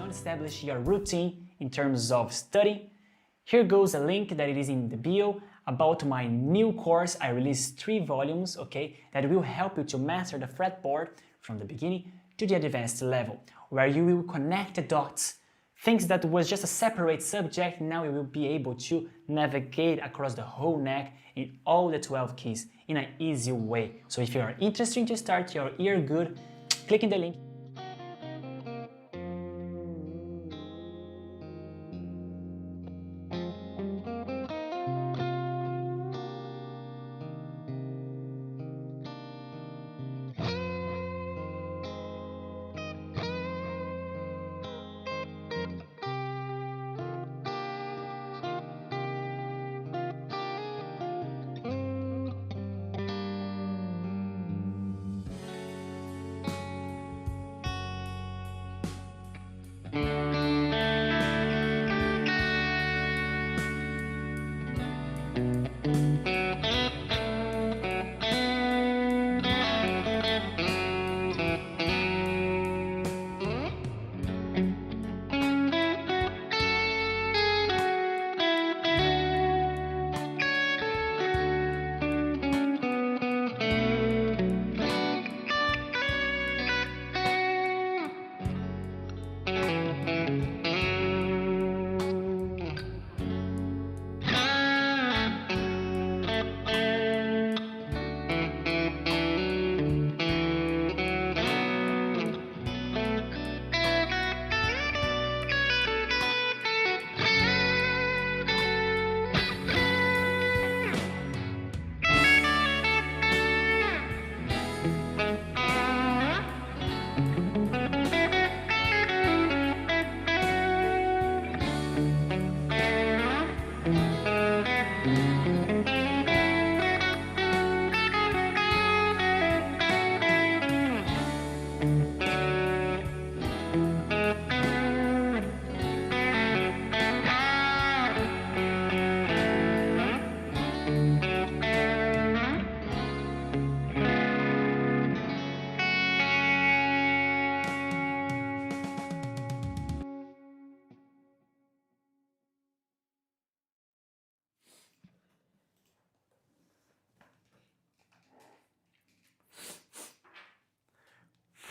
Establish your routine in terms of study. Here goes a link that it is in the bio about my new course. I released 3 volumes, okay, that will help you to master the fretboard from the beginning to the advanced level, where you will connect the dots. Things that was just a separate subject, now you will be able to navigate across the whole neck in all the 12 keys in an easy way. So if you are interested to start your ear good, click in the link.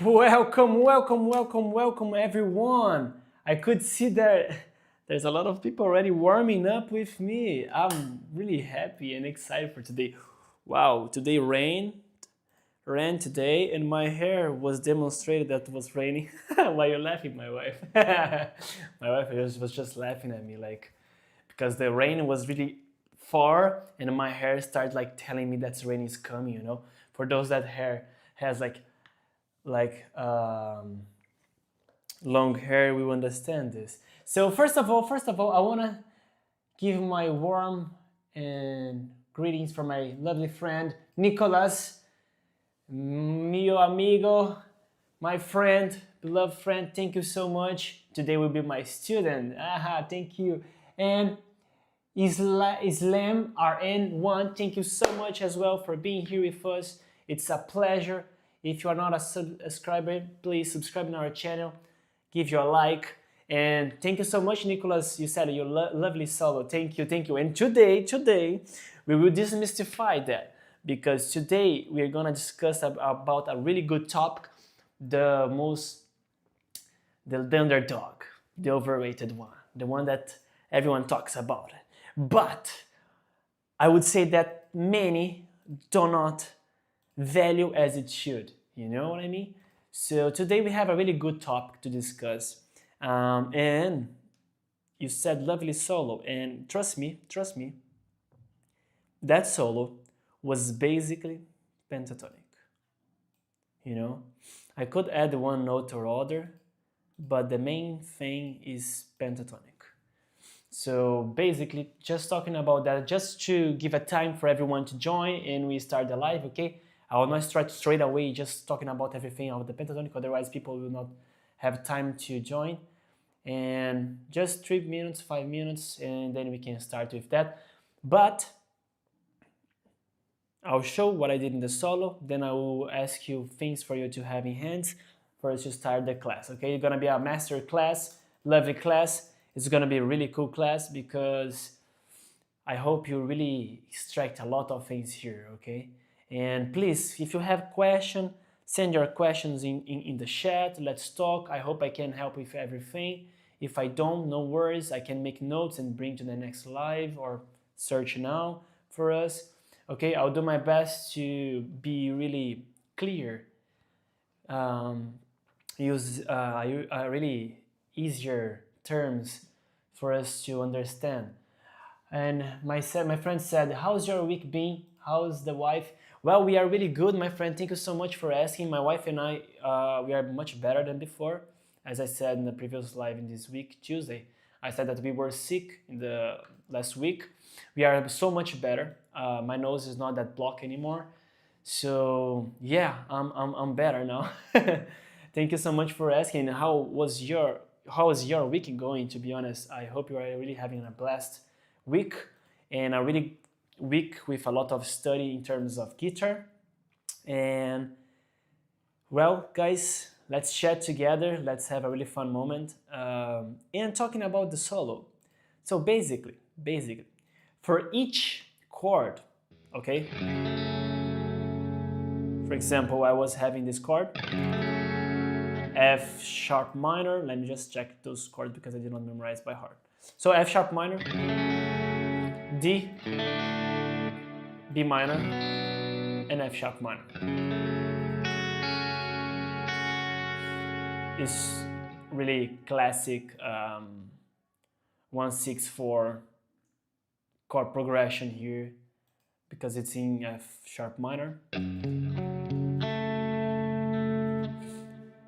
Welcome, welcome, welcome, welcome everyone! I could see that there's a lot of people already warming up with me. I'm really happy and excited for today. Wow, today ran today and my hair was demonstrated that it was raining. Why are you laughing, my wife? My wife was just laughing at me, like, because the rain was really far and my hair started like telling me that rain is coming, you know? For those that hair has like long hair, we will understand this. So first of all, I want to give my warm and greetings for my lovely friend Nicolas, mio amigo, my friend, beloved friend. Thank you so much. Today will be my student. Thank you. And Islam RN1, thank you so much as well for being here with us. It's a pleasure. If you are not a subscriber, please subscribe to our channel, give your like, And thank you so much, Nicholas. You said your lovely solo. Thank you, thank you. And today, we will demystify that, because today we are gonna discuss about a really good topic, the underdog, the overrated one, the one that everyone talks about. But I would say that many do not value as it should. You know what I mean? So today we have a really good topic to discuss. And you said lovely solo, and trust me, that solo was basically pentatonic. You know, I could add one note or other, but the main thing is pentatonic. So basically, just talking about that, just to give a time for everyone to join and we start the live, okay? I will not start straight away just talking about everything of the pentatonic, otherwise people will not have time to join. And just 3 minutes, 5 minutes, and then we can start with that. But I'll show what I did in the solo, then I will ask you things for you to have in hands for us to start the class, okay? It's gonna be a master class, lovely class. It's gonna be a really cool class because I hope you really extract a lot of things here, okay? And please, if you have questions, send your questions in the chat. Let's talk. I hope I can help with everything. If I don't, no worries. I can make notes and bring to the next live or search now for us. Okay, I'll do my best to be really clear. Use really easier terms for us to understand. And my friend said, how's your week been? How's the wife? Well, we are really good, my friend. Thank you so much for asking. My wife and I, we are much better than before. As I said in the previous live in this week, Tuesday, I said that we were sick in the last week. We are so much better. My nose is not that blocked anymore. So yeah, I'm better now. Thank you so much for asking. How is your week going? To be honest, I hope you are really having a blessed week and a really week with a lot of study in terms of guitar. And well, guys, let's chat together. Let's have a really fun moment. And talking about the solo. So basically, for each chord, okay? For example, I was having this chord, F sharp minor. Let me just check those chords because I did not memorize by heart. So F sharp minor, D, B minor, and F sharp minor. It's really classic 1-6-4 chord progression here because it's in F sharp minor.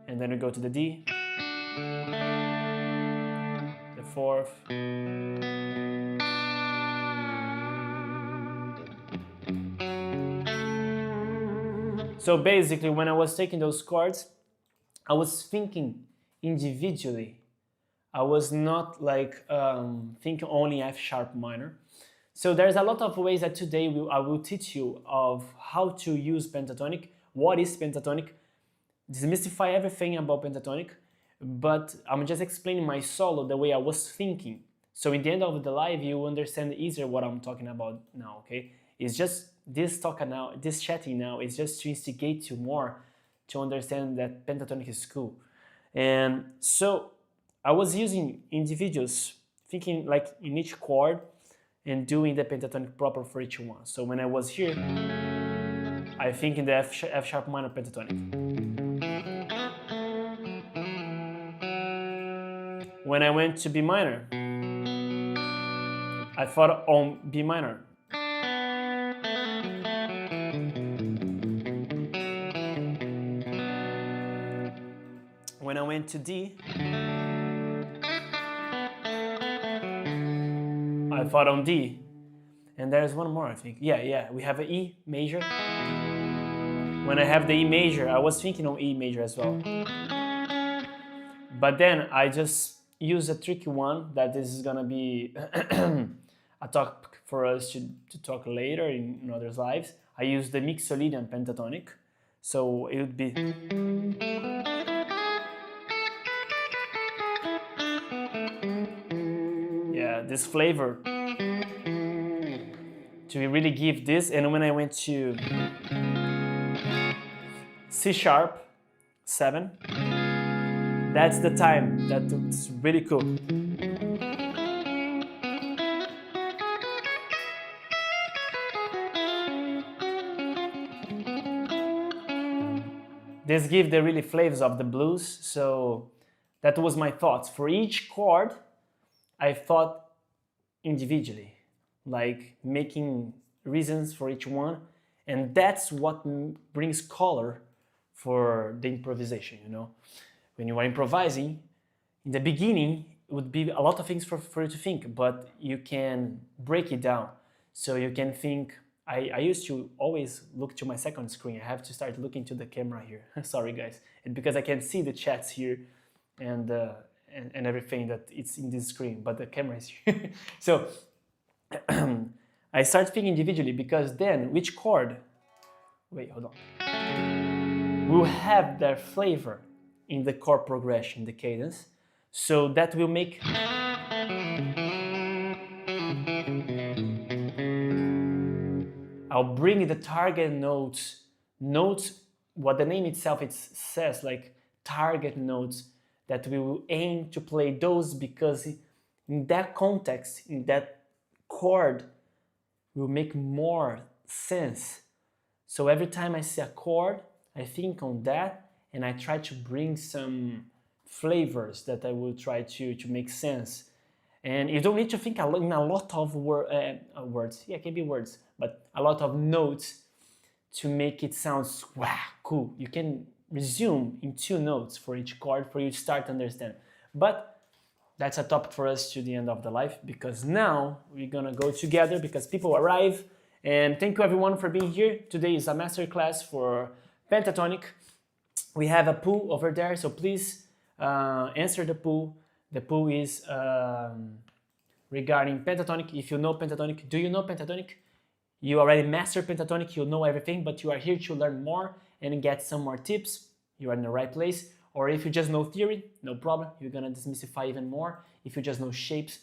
And then we go to the D, the fourth, so basically when I was taking those chords, I was thinking individually. I was not like thinking only F sharp minor. So there's a lot of ways that today I will teach you of how to use pentatonic, what is pentatonic, demystify everything about pentatonic, but I'm just explaining my solo the way I was thinking. So in the end of the live, you understand easier what I'm talking about now, okay? It's just this chatting now is just to instigate you more to understand that pentatonic is cool. And so I was using individuals, thinking like in each chord and doing the pentatonic proper for each one. So when I was here, I think in the F sharp minor pentatonic. When I went to B minor, I thought on B minor. When I went to D, I thought on D. And there's one more, I think. Yeah, we have an E major. When I have the E major, I was thinking on E major as well. But then I just use a tricky one that this is gonna be a talk for us to talk later in other lives. I use the Mixolydian pentatonic. So it would be this flavor to really give this. And when I went to C#7, that's the time that it's really cool. This gives the really flavors of the blues, so that was my thoughts. For each chord, I thought individually, like making reasons for each one, and that's what brings color for the improvisation, you know. When you are improvising, in the beginning, it would be a lot of things for you to think, but you can break it down. So you can think, I used to always look to my second screen. I have to start looking to the camera here. Sorry guys. And because I can see the chats here and everything that it's in this screen, but the camera is here. So I start thinking individually, because then which chord, wait, hold on, will have their flavor in the chord progression, the cadence. So that will make I'll bring the target notes, what the name itself says, like target notes, that we will aim to play those, because in that context, in that chord, will make more sense. So every time I see a chord, I think on that, and I try to bring some flavors that I will try to make sense. And you don't need to think in a lot of words, yeah, it can be words, but a lot of notes to make it sound wow, cool. You can resume in 2 notes for each chord for you to start to understand. But that's a topic for us to the end of the life, because now we're gonna go together because people arrive. And thank you everyone for being here. Today is a masterclass for Pentatonic. We have a poll over there, so please answer the poll. The poll is regarding Pentatonic. If you know Pentatonic, do you know Pentatonic? You already mastered Pentatonic, you know everything, but you are here to learn more and get some more tips. You are in the right place. Or if you just know theory, no problem. You're gonna demystify even more. If you just know shapes,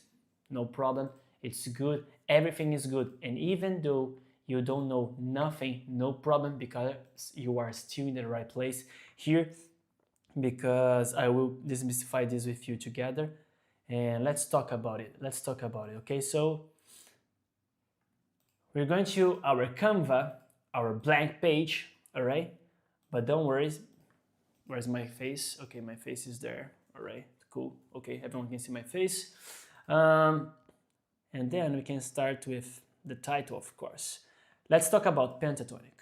no problem. It's good. Everything is good. And even though you don't know nothing, no problem, because you are still in the right place here, because I will demystify this with you together. And let's talk about it. Let's talk about it, okay? So we're going to our Canva, our blank page, all right? But don't worry, where's my face? Okay, my face is there, all right, cool. Okay, everyone can see my face. And then we can start with the title, of course. Let's talk about pentatonic,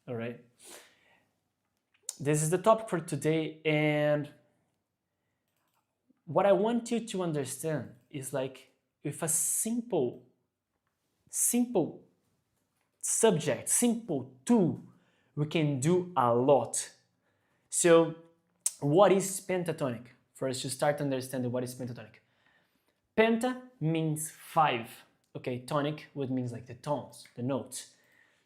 all right? This is the topic for today, and what I want you to understand is, like, with a simple subject, simple tool, we can do a lot. So what is pentatonic? First, you start understanding what is pentatonic. Penta means 5, okay? Tonic would means like the tones, the notes.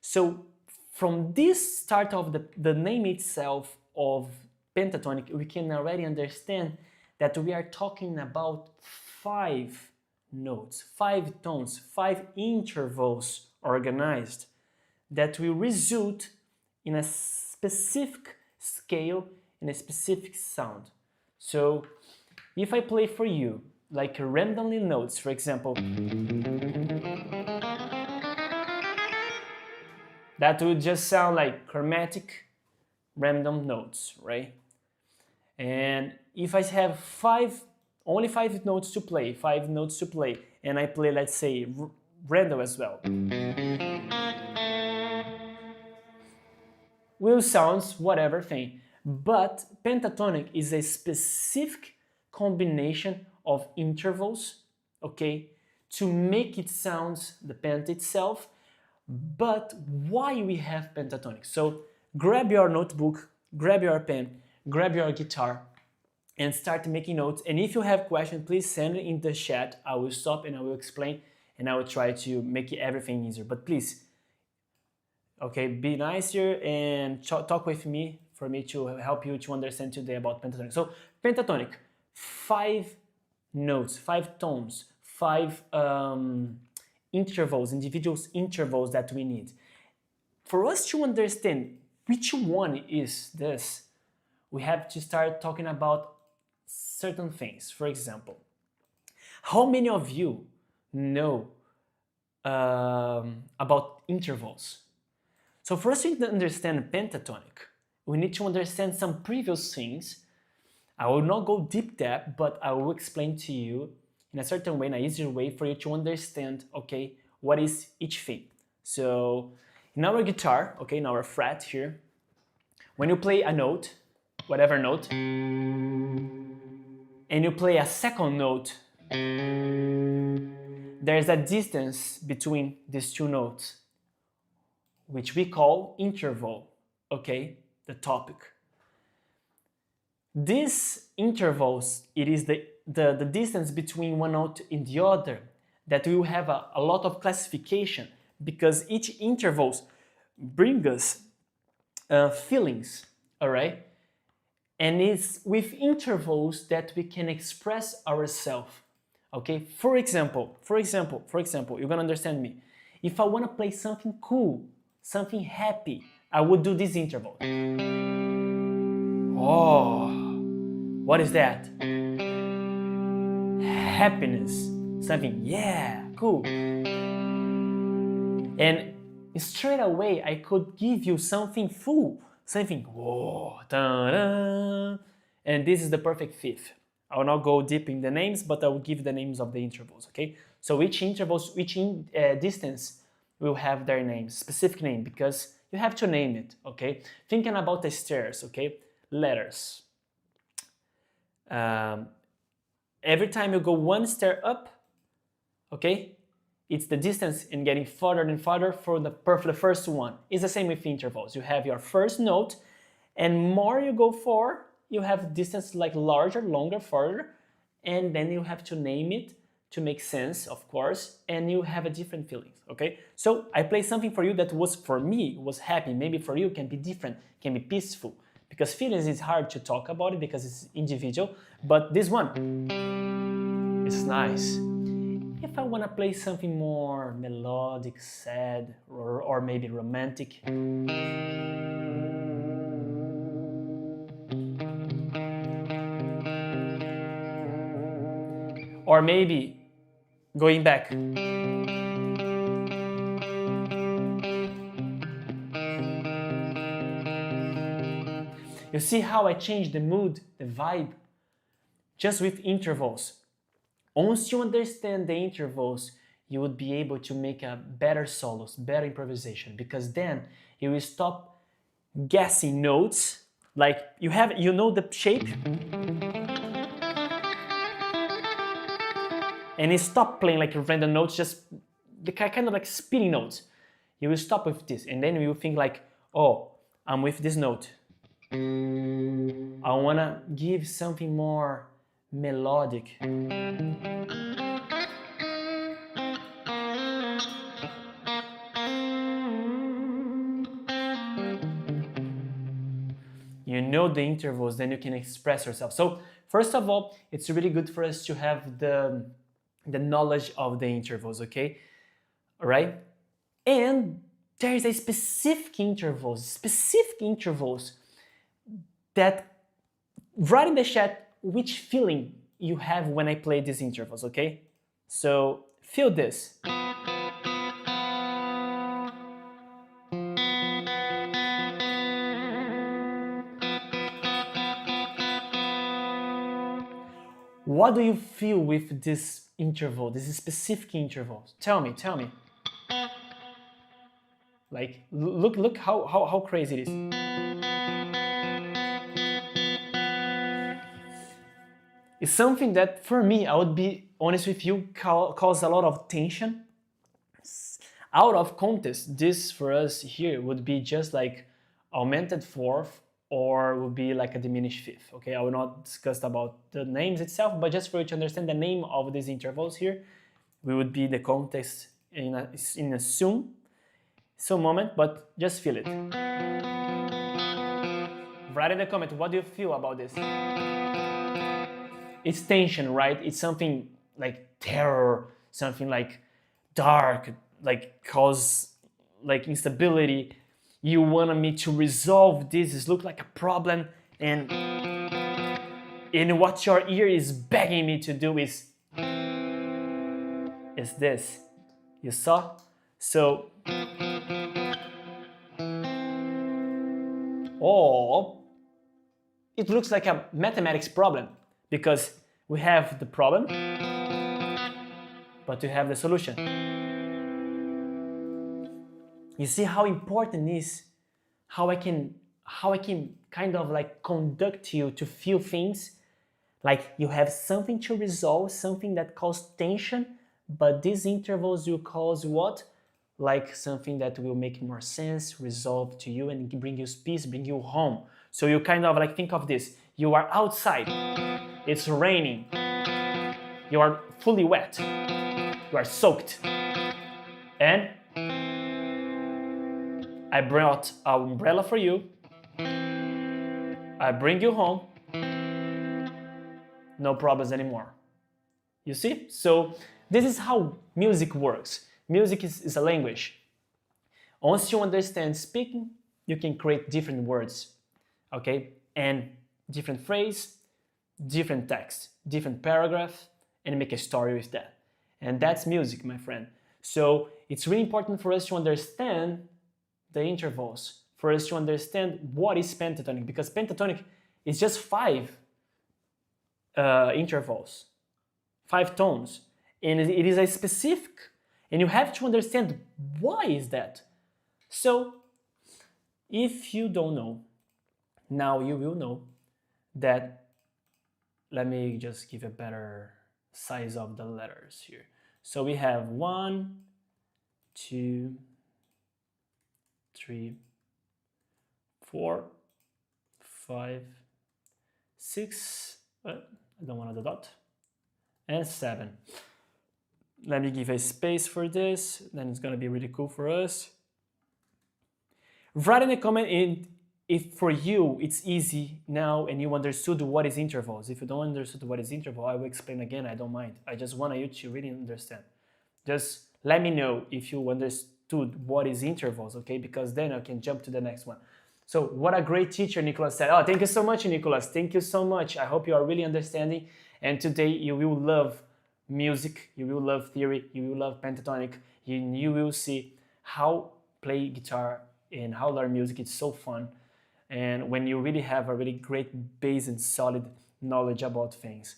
So from this start of the name itself of pentatonic, we can already understand that we are talking about 5 notes, 5 tones, 5 intervals organized that will result in a specific scale, in a specific sound. So if I play for you like randomly notes, for example, that would just sound like chromatic random notes, right? And if I have only 5 notes to play, 5 notes to play, and I play, let's say, random as well, will sounds whatever thing. But pentatonic is a specific combination of intervals, okay, to make it sounds the pent itself. But why we have pentatonic? So grab your notebook, grab your pen, grab your guitar, and start making notes. And if you have questions, please send it in the chat. I will stop and I will explain, and I will try to make everything easier. But please, okay, be nicer and talk with me for me to help you to understand today about pentatonic. So pentatonic, 5 notes, 5 tones, 5 intervals, individual intervals that we need. For us to understand which one is this, we have to start talking about certain things. For example, how many of you know about intervals? So for us to understand pentatonic, we need to understand some previous things. I will not go deep depth, but I will explain to you in a certain way, in an easier way for you to understand, okay, what is each thing. So in our guitar, okay, in our fret here, when you play a note, whatever note, and you play a second note, there's a distance between these two notes, which we call interval, okay, the topic. These intervals, it is the distance between one note and the other that will have a lot of classification, because each intervals bring us feelings, all right? And it's with intervals that we can express ourselves, okay? For example, you're gonna understand me. If I wanna play something cool, something happy, I would do this interval. Oh, what is that? Happiness, something, yeah, cool. And straight away, I could give you something full, something, whoa, da-da, and this is the perfect fifth. I will not go deep in the names, but I will give the names of the intervals, okay? So each intervals, each distance will have their name, specific name, because you have to name it, okay? Thinking about the stairs, okay? Letters. Every time you go one stair up, okay? It's the distance in getting farther and farther for the first one. It's the same with intervals. You have your first note, and more you go for, you have distance like larger, longer, farther, and then you have to name it to make sense, of course, and you have a different feeling, okay? So I play something for you that was, for me, was happy. Maybe for you can be different, can be peaceful, because feelings is hard to talk about it because it's individual, but this one is nice. If I want to play something more melodic, sad, or maybe romantic, or maybe going back, you see how I change the mood, the vibe, just with intervals. Once you understand the intervals, you would be able to make a better solos, better improvisation, because then you will stop guessing notes. Like you know the shape, and you stop playing like random notes, just the kind of like spinning notes. You will stop with this, and then you will think like, oh, I'm with this note. I wanna give something more melodic. You know the intervals, then you can express yourself. So first of all, it's really good for us to have the knowledge of the intervals, okay? All right? And there is a specific intervals that write in the chat which feeling you have when I play these intervals, okay? So feel this. What do you feel with this interval, this specific interval? Tell me. Like, look how crazy it is. It's something that, for me, I would be honest with you, cause a lot of tension. Out of context, this for us here would be just like augmented fourth, or would be like a diminished fifth, okay? I will not discuss about the names itself, but just for you to understand the name of these intervals here, we would be the context in a some moment, but just feel it. Write in the comment, what do you feel about this? it's tension, right? It's something like terror, something like dark, like cause like instability. You wanted me to resolve this. It looks like a problem, and what your ear is begging me to do is this. You saw? So, oh, it looks like a mathematics problem because we have the problem, but we have the solution. You see how important it is how I can kind of like conduct you to feel things like you have something to resolve, something that causes tension, but these intervals will cause what? Like something that will make more sense, resolve to you and bring you peace, bring you home. So you kind of like think of this. You are outside, it's raining, you are fully wet, you are soaked, and I brought an umbrella for you, I bring you home, no problems anymore. You see? So this is how music works. Music is a language. Once you understand speaking, you can create different words, okay? And different phrase, different text, different paragraph, and make a story with that. And that's music, my friend. So it's really important for us to understand the intervals, for us to understand what is pentatonic, because pentatonic is just 5 intervals, 5 tones, and it is a specific, and you have to understand why is that. So if you don't know, now you will know that. Let me just give a better size of the letters here. So we have 1, 2, 3, 4, 5, 6, I don't want the dot, and 7. Let me give a space for this, then it's gonna be really cool for us. Write in a comment if for you it's easy now and you understood what is intervals. If you don't understood what is interval, I will explain again, I don't mind. I just want you to really understand. Just let me know if you understood what is intervals, okay? Because then I can jump to the next one. So what a great teacher Nicholas said. Oh, thank you so much, Nicholas. Thank you so much. I hope you are really understanding. And today you will love music, you will love theory, you will love pentatonic, and you will see how play guitar and how learn music. It's so fun. And when you really have a really great base and solid knowledge about things.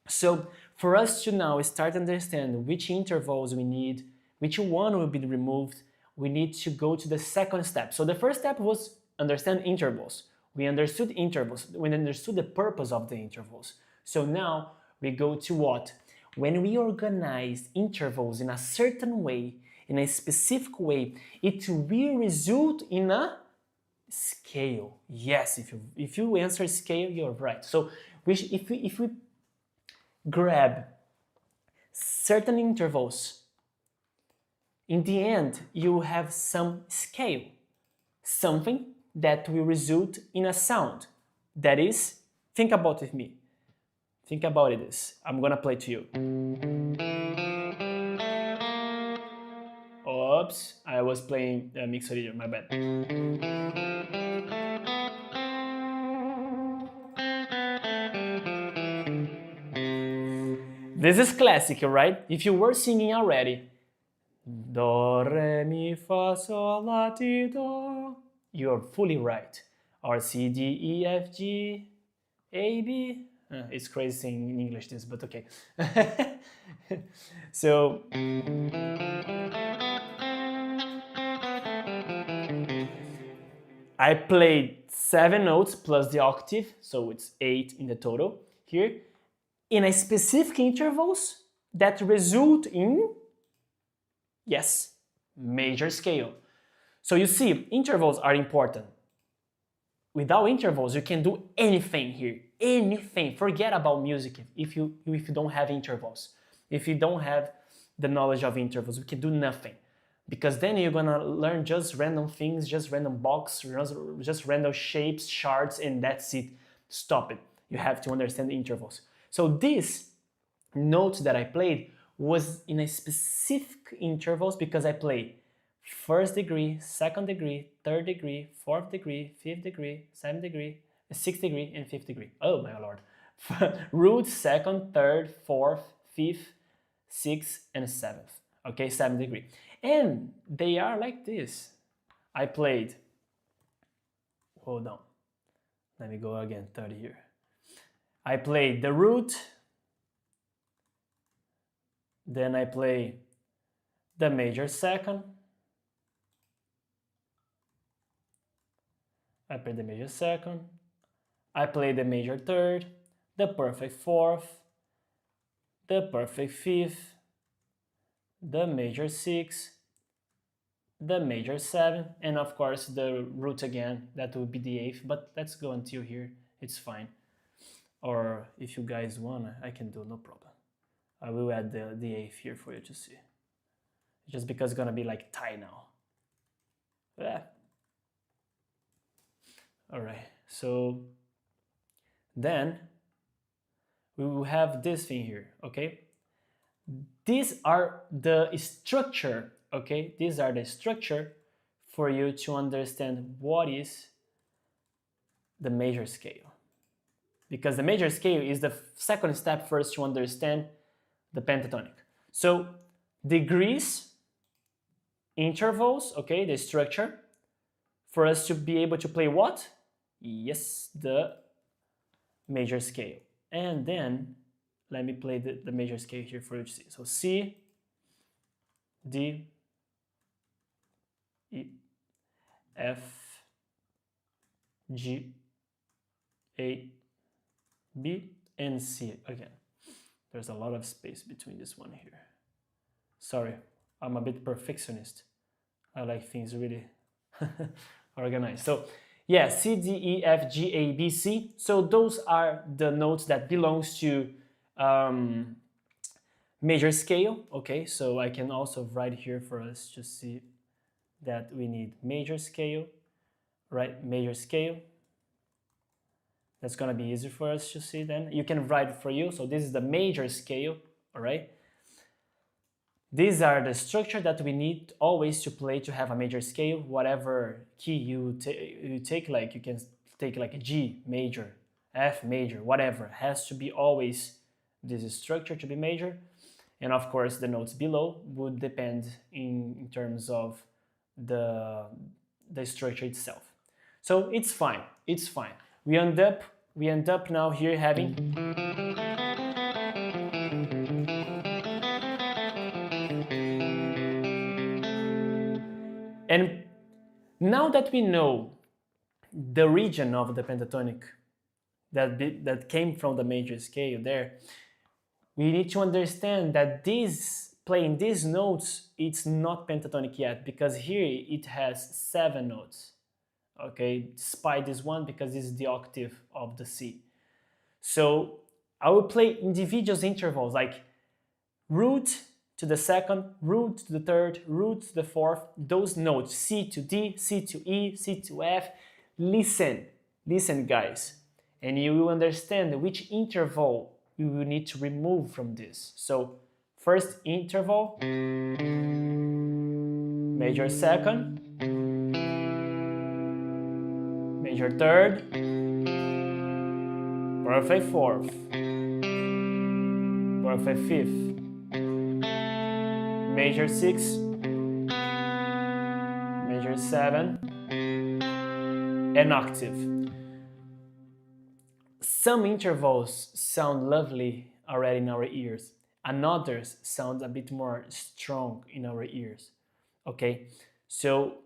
So for us to now start to understand which intervals we need, which one will be removed, we need to go to the second step. So the first step was understand intervals. We understood intervals, we understood the purpose of the intervals. So now we go to what? When we organize intervals in a certain way, in a specific way, it will result in a scale. Yes, if you answer scale, you're right. So if we grab certain intervals, in the end, you have some scale, something that will result in a sound. That is, think about it with me. Think about it. I'm gonna play to you. Oops, I was playing 𝗕𝗂𝗄𝗏, my bad. This is classic, right? If you were singing already, do, re, mi, fa, sol, la, ti, do, you're fully right. Or C, D, E, F, G, A, B. It's crazy saying in English this, but okay. So I played 7 notes plus the octave, so it's 8 in the total here, in a specific intervals that result in, yes, major scale. So you see, intervals are important. Without intervals, you can do anything here, anything. Forget about music if you don't have intervals. If you don't have the knowledge of intervals, you can do nothing. Because then you're gonna learn just random things, just random box, just random shapes, charts, and that's it. Stop it. You have to understand the intervals. So this note that I played was in a specific intervals because I played first degree, second degree, third degree, fourth degree, fifth degree, seventh degree, sixth degree, and fifth degree. Oh my lord. Root, second, third, fourth, fifth, sixth, and seventh. Okay, seventh degree. And they are like this. I played, hold on, let me go again, third here. I played the root, then I play the major second, I play the major second, I play the major third, the perfect fourth, the perfect fifth, the major sixth, the major seventh, and of course the root again, that will be the eighth, but let's go until here, it's fine. Or if you guys want, I can do, no problem. I will add the eighth here for you to see. Just because it's gonna be like tie now. Yeah. Alright, so then we will have this thing here, okay? These are the structure, okay? These are the structure for you to understand what is the major scale. Because the major scale is the second step first to understand the pentatonic. So degrees, intervals, okay, the structure, for us to be able to play what? Yes, the major scale. And then let me play the major scale here for you to see. So C, D, E, F, G, A, B, and C again. There's a lot of space between this one here. Sorry, I'm a bit perfectionist. I like things really organized. So yeah, C, D, E, F, G, A, B, C. So those are the notes that belongs to major scale. Okay, so I can also write here for us to see that we need major scale, right? Major scale. That's gonna be easy for us to see then. You can write it for you. So this is the major scale, all right? These are the structure that we need always to play to have a major scale. Whatever key you take, like you can take like a G major, F major, whatever, has to be always this structure to be major. And of course the notes below would depend in terms of the structure itself. So it's fine, it's fine. We end up now here having and now that we know the region of the pentatonic that came from the major scale there, we need to understand that playing these notes, it's not pentatonic yet, because here it has 7 notes. Okay, despite this one, because this is the octave of the C. So I will play individual intervals like root to the second, root to the third, root to the fourth, those notes, C to D, C to E, C to F. Listen guys, and you will understand which interval you will need to remove from this. So first interval, major second, major third, perfect fourth, perfect fifth, major sixth, major seven, and octave. Some intervals sound lovely already in our ears, and others sound a bit more strong in our ears. Okay, so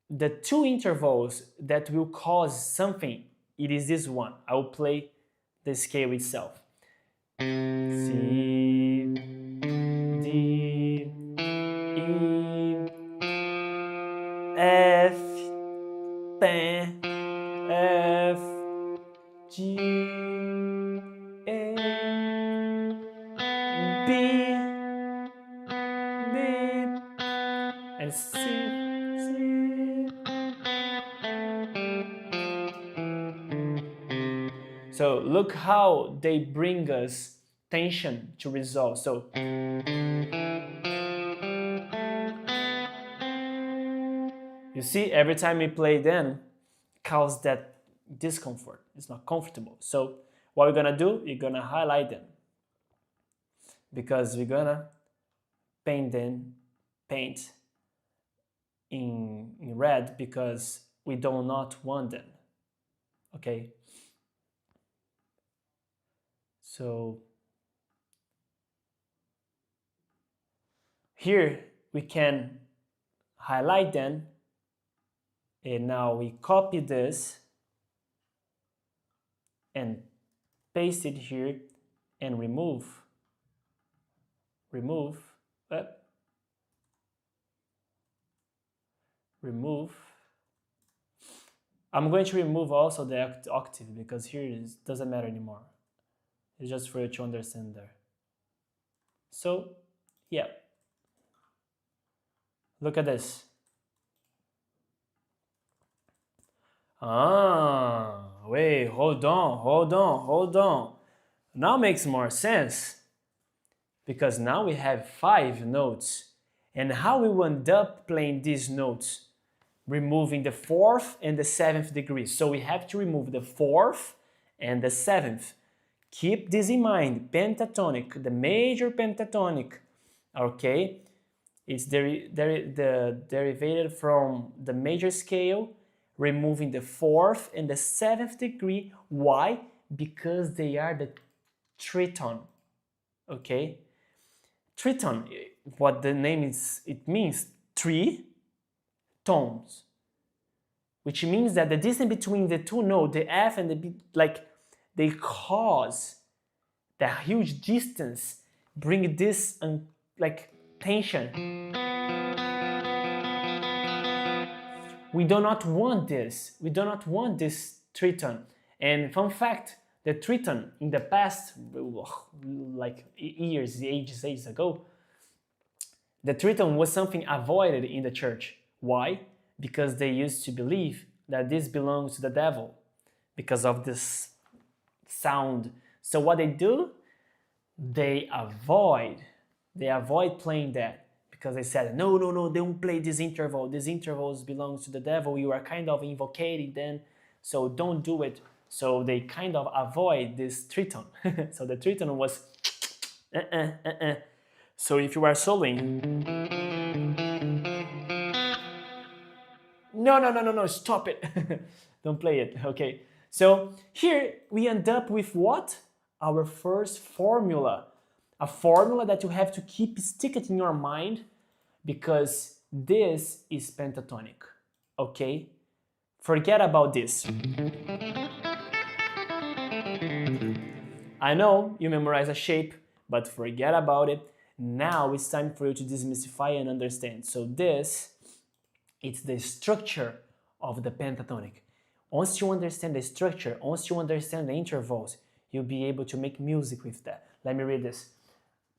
the 2 intervals that will cause something, it is this one. I will play the scale itself. C, D, E, F, F, G, A, B, and C. So look how they bring us tension to resolve. So you see, every time we play then, causes that discomfort. It's not comfortable. So what we're gonna do, you're gonna highlight them, because we're gonna paint in red, because we do not want them. Okay. So here we can highlight them, and now we copy this and paste it here and remove. I'm going to remove also the octave, because here it doesn't matter anymore. It's just for you to understand there. So yeah, look at this. Wait, hold on. Now makes more sense, because now we have 5 notes. And how we end up playing these notes? Removing the 4th and the 7th degree. So we have to remove the 4th and the 7th. Keep this in mind. Pentatonic, the major pentatonic, okay? It's derivated from the major scale, removing the 4th and the 7th degree. Why? Because they are the tritone, okay? Tritone, what the name is, it means 3 tones, which means that the distance between the 2 notes, the F and the B, like, they cause the huge distance, bring this like tension. We do not want this. We do not want this tritone. And fun fact, the tritone in the past, like ages ago, the tritone was something avoided in the church. Why? Because they used to believe that this belongs to the devil because of this sound. So what they do? They avoid playing that, because they said, no, don't play this interval. These intervals belongs to the devil. You are kind of invocating them, so don't do it. So they kind of avoid this tritone. So the tritone was So if you are soloing, no, stop it. Don't play it, okay? So here we end up with what? Our first formula. A formula that you have to keep stick it in your mind, because this is pentatonic, okay? Forget about this. I know you memorize a shape, but forget about it. Now it's time for you to demystify and understand. So this, it's the structure of the pentatonic. Once you understand the structure, once you understand the intervals, you'll be able to make music with that. Let me read this.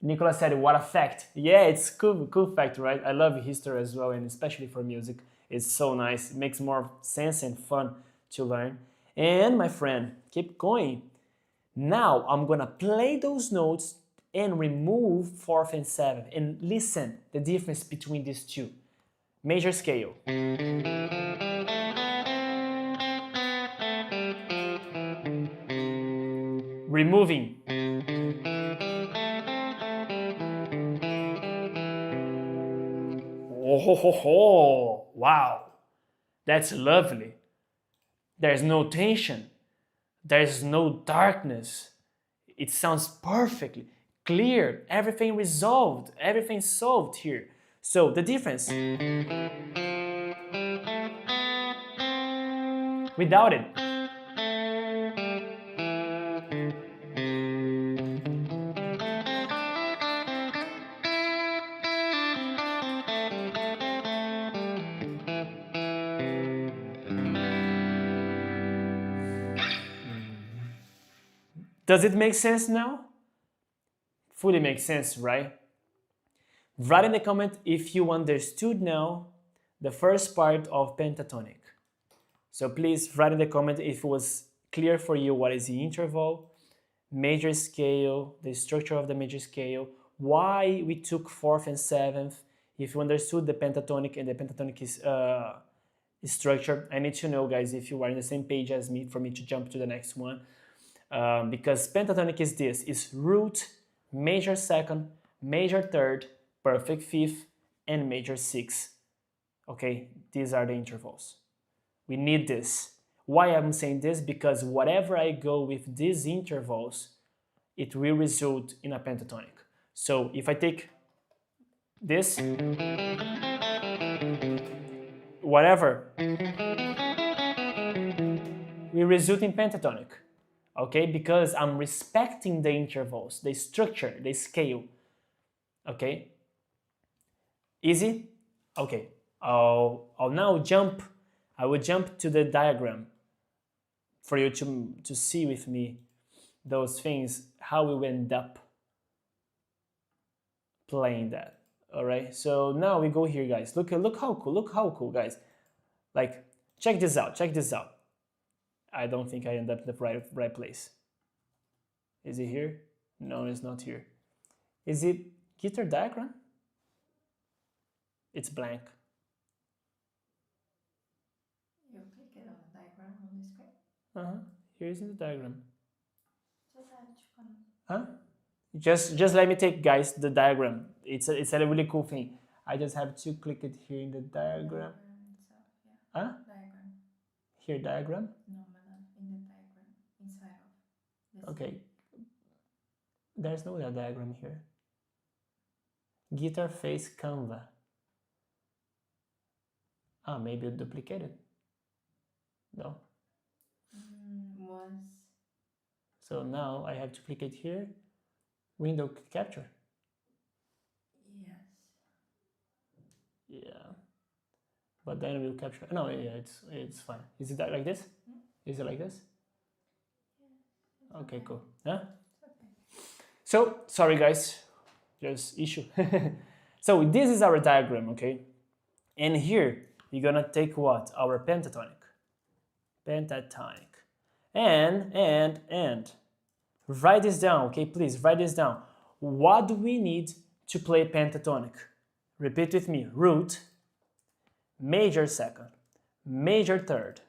Nicolas said, what a fact. Yeah, it's cool fact, right? I love history as well, and especially for music. It's so nice. It makes more sense and fun to learn. And my friend, keep going. Now I'm gonna play those notes and remove 4th and 7th. And listen the difference between these two. Major scale. Removing. Oh, wow, that's lovely. There's no tension. There's no darkness. It sounds perfectly clear. Everything resolved. Everything solved here. So the difference. Without it. Does it make sense now? Fully makes sense, right? Write in the comment if you understood now the first part of pentatonic. So please write in the comment if it was clear for you what is the interval, major scale, the structure of the major scale, why we took 4th and 7th. If you understood the pentatonic and the pentatonic structure, I need to know, guys, if you are in the same page as me, for me to jump to the next one. Because pentatonic is this, is root, major second, major third, perfect fifth, and major sixth. Okay, these are the intervals. We need this. Why I'm saying this? Because whatever I go with these intervals, it will result in a pentatonic. So if I take this, whatever, will result in pentatonic. Okay, because I'm respecting the intervals, the structure, the scale. Okay, easy? Okay, I'll now jump. I will jump to the diagram for you to see with me those things, how we will end up playing that. All right, so now we go here, guys. Look how cool, guys. Like, check this out. I don't think I end up in the right place. Is it here? No, it's not here. Is it guitar diagram? It's blank. You click it on the diagram on the screen? Here's in the diagram. Huh? Just let me take, guys, the diagram. It's a really cool thing. I just have to click it here in the diagram. Diagram. Here, diagram? No, in the diagram, inside of this. Okay. There's no diagram here. 𝗤𝗏𝗀𝗁𝗲. Maybe duplicated. No. Was. So now I have to click it here. Window capture. Yes. Yeah. But then we'll capture. No, yeah, it's fine. Is it like this? Is it like this? Yeah. Okay, cool. Huh? Okay. So, sorry guys, just issue. So this is our diagram, okay? And here, you're gonna take what? Our pentatonic. And. Write this down, okay? Please, write this down. What do we need to play pentatonic? Repeat with me. Root, major second, major third.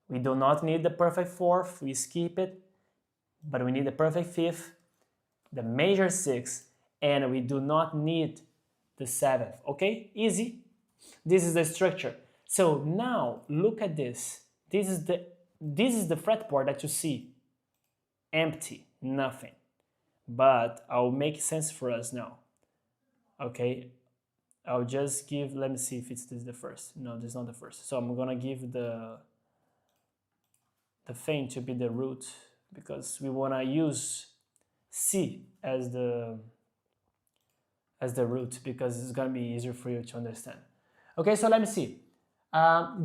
We do not need the perfect fourth, we skip it, but we need the perfect fifth, the major sixth, and we do not need the seventh, okay? Easy. This is the structure. So now look at this. This is the fretboard that you see. Empty, nothing. But I'll make sense for us now. Okay, I'll just give, let me see if this is the first. No, this is not the first. So I'm gonna give the thing to be the root because we wanna use C as the root because it's gonna be easier for you to understand. Okay, so let me see.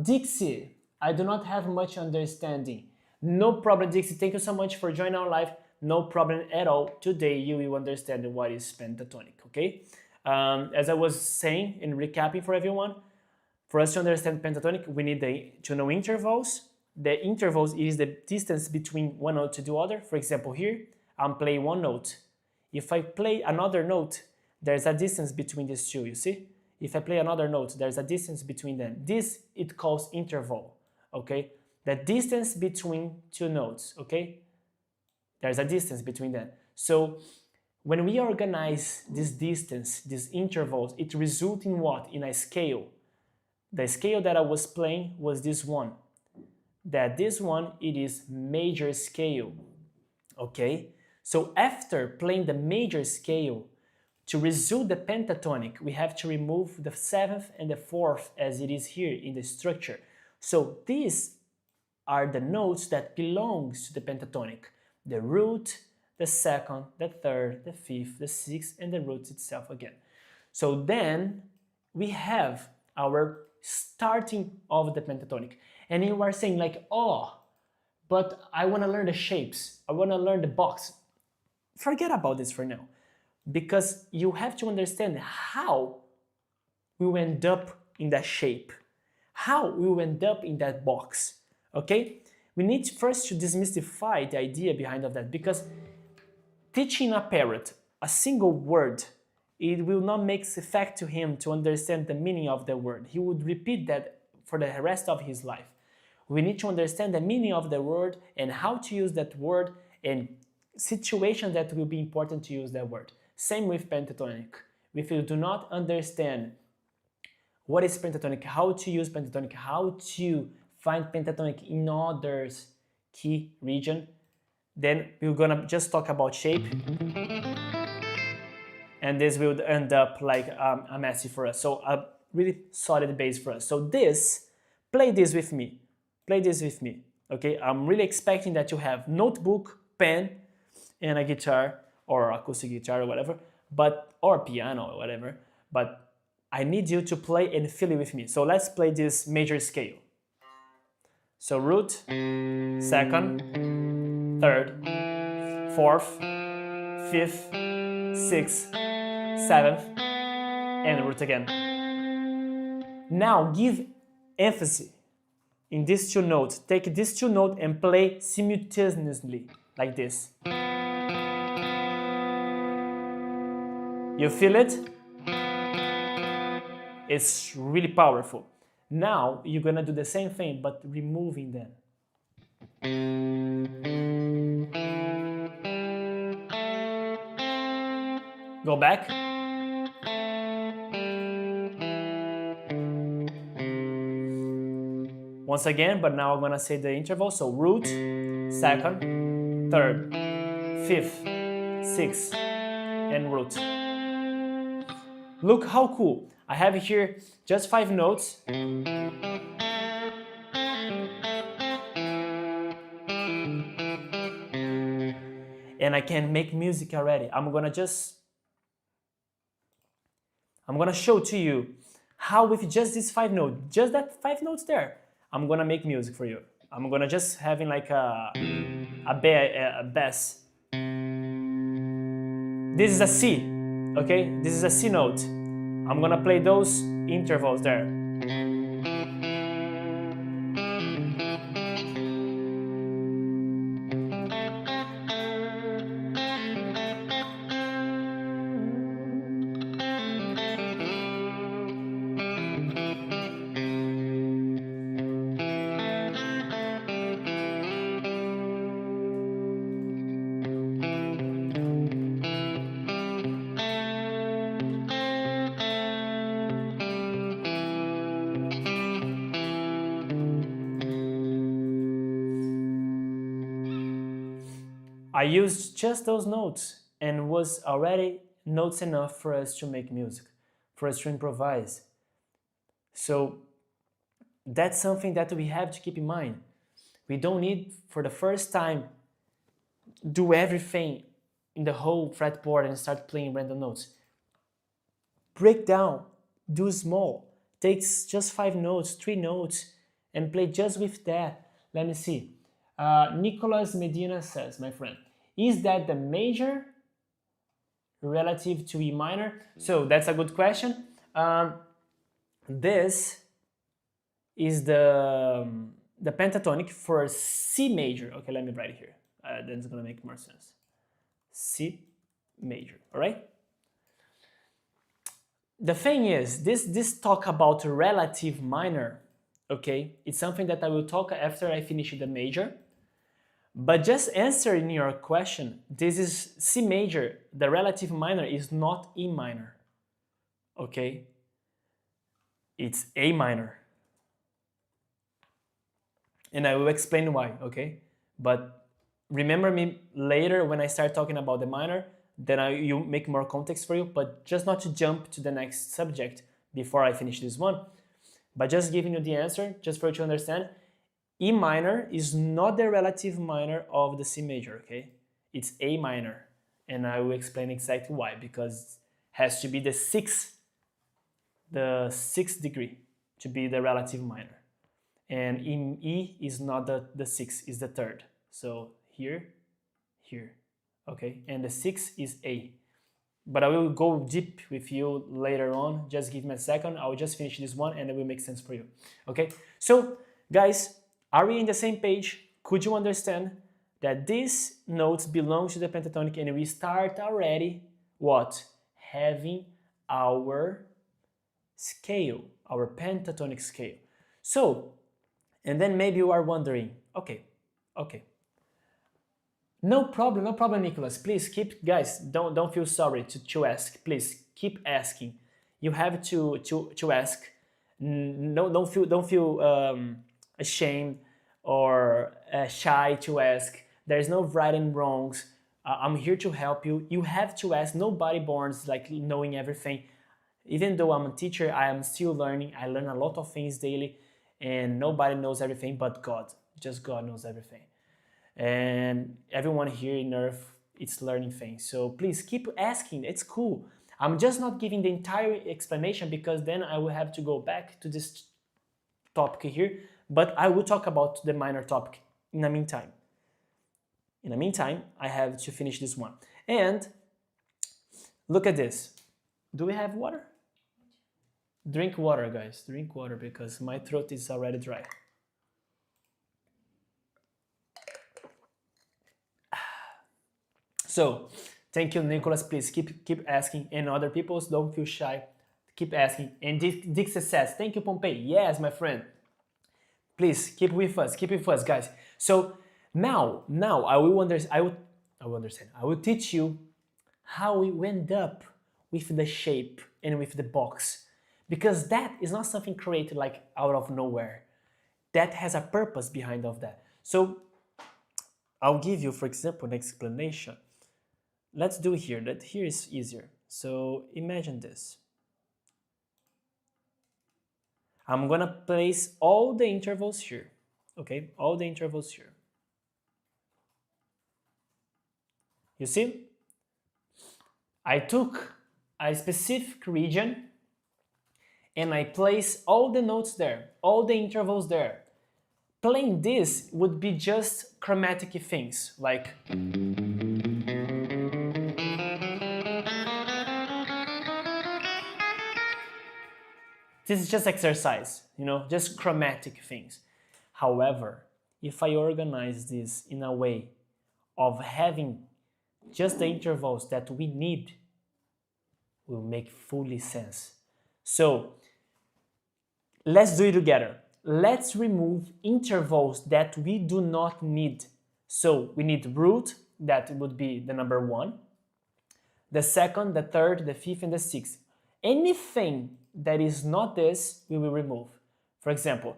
Dixie, I do not have much understanding. No problem, Dixie. Thank you so much for joining our live. No problem at all. Today you will understand what is pentatonic, okay? As I was saying and recapping for everyone, for us to understand pentatonic, we need to know intervals. The intervals is the distance between one note to the other. For example, here, I'm playing one note. If I play another note, there's a distance between these two, you see? If I play another note, there's a distance between them. This, it calls interval, okay? The distance between two notes, okay? There's a distance between them. So when we organize this distance, these intervals, it results in what? In a scale. The scale that I was playing was this one. This one, it is major scale, okay? So after playing the major scale, to result the pentatonic, we have to remove the seventh and the fourth as it is here in the structure. So these are the notes that belongs to the pentatonic. The root, the second, the third, the fifth, the sixth, and the root itself again. So then we have our starting of the pentatonic. And you are saying like, oh, but I want to learn the shapes. I want to learn the box. Forget about this for now. Because you have to understand how we will end up in that shape. How we will end up in that box. Okay? we need first to demystify the idea behind of that, because teaching a parrot a single word, it will not make effect to him to understand the meaning of the word. He would repeat that for the rest of his life. We need to understand the meaning of the word and how to use that word and situations that will be important to use that word. Same with pentatonic. If you do not understand what is pentatonic, how to use pentatonic, how to find pentatonic in others key region, then we're gonna just talk about shape, and this will end up like a messy for us. So a really solid base for us. So this, play this with me. Play this with me. Okay, I'm really expecting that you have notebook, pen, and a guitar or acoustic guitar or whatever, or piano or whatever. But I need you to play and feel it with me. So let's play this major scale. So root, second, third, fourth, fifth, sixth, seventh, and root again. Now give emphasis in these two notes. Take these two notes and play simultaneously, like this. You feel it? It's really powerful. Now you're gonna do the same thing, but removing them. Go back. Once again, but now I'm gonna say the interval. So root, second, third, fifth, sixth, and root. Look how cool. I have here just 5 notes. And I can make music already. I'm gonna show to you how with just these 5 notes, just that 5 notes there, I'm gonna make music for you. I'm gonna just having like a bass. This is a C, okay? This is a C note. I'm gonna play those intervals there. I used just those notes and was already notes enough for us to make music, for us to improvise. So that's something that we have to keep in mind. We don't need, for the first time, do everything in the whole fretboard and start playing random notes. Break down, do small, takes just 5 notes, 3 notes, and play just with that. Let me see. Nicholas Medina says, my friend, is that the major relative to E minor? So that's a good question. This is the pentatonic for C major. Okay, let me write it here. That's gonna make more sense. C major, all right? The thing is, this talk about relative minor, okay? It's something that I will talk after I finish the major. But just answering your question, this is C major. The relative minor is not E minor, okay? It's A minor. And I will explain why, okay? But remember me later when I start talking about the minor, then you make more context for you, but just not to jump to the next subject before I finish this one. But just giving you the answer, just for you to understand, E minor is not the relative minor of the C major, okay? It's A minor, and I will explain exactly why, because it has to be the sixth degree to be the relative minor. And in E is not the sixth, is the third. So here, here, okay? And the sixth is A. But I will go deep with you later on. Just give me a second. I will just finish this one and it will make sense for you, okay? So, guys, are we in the same page? could you understand that these notes belong to the pentatonic and we start already, what? Having our scale, our pentatonic scale. So, and then maybe you are wondering, okay. No problem, Nicholas. Please keep, guys, don't feel sorry to ask. Please keep asking. You have to ask. No, don't feel ashamed or shy to ask. There's no right and wrongs. I'm here to help you. You have to ask. Nobody borns like knowing everything. Even though I'm a teacher, I am still learning. I learn a lot of things daily, and nobody knows everything but God. Just God knows everything. And everyone here in Earth is learning things. So please keep asking. It's cool. I'm just not giving the entire explanation because then I will have to go back to this topic here. But I will talk about the minor topic in the meantime. In the meantime, I have to finish this one. And look at this. Do we have water? Drink water, guys. Drink water because my throat is already dry. So, thank you, Nicholas. Please keep asking, and other people don't feel shy. Keep asking. And Dixie says, "Thank you, Pompey." Yes, my friend. Please keep with us, guys. So now I will understand. I will teach you how we end up with the shape and with the box, because that is not something created like out of nowhere. That has a purpose behind of that. So I'll give you, for example, an explanation. Let's do here. That here is easier. So imagine this. I'm gonna place all the intervals here. Okay, all the intervals here. You see? I took a specific region and I place all the notes there, all the intervals there. Playing this would be just chromatic things, like this is just exercise, you know, just chromatic things. However, if I organize this in a way of having just the intervals that we need, will make fully sense. So let's do it together. Let's remove intervals that we do not need. So we need root, that would be the number 1, the second, the third, the fifth, and the sixth. Anything that is not this, we will remove. For example,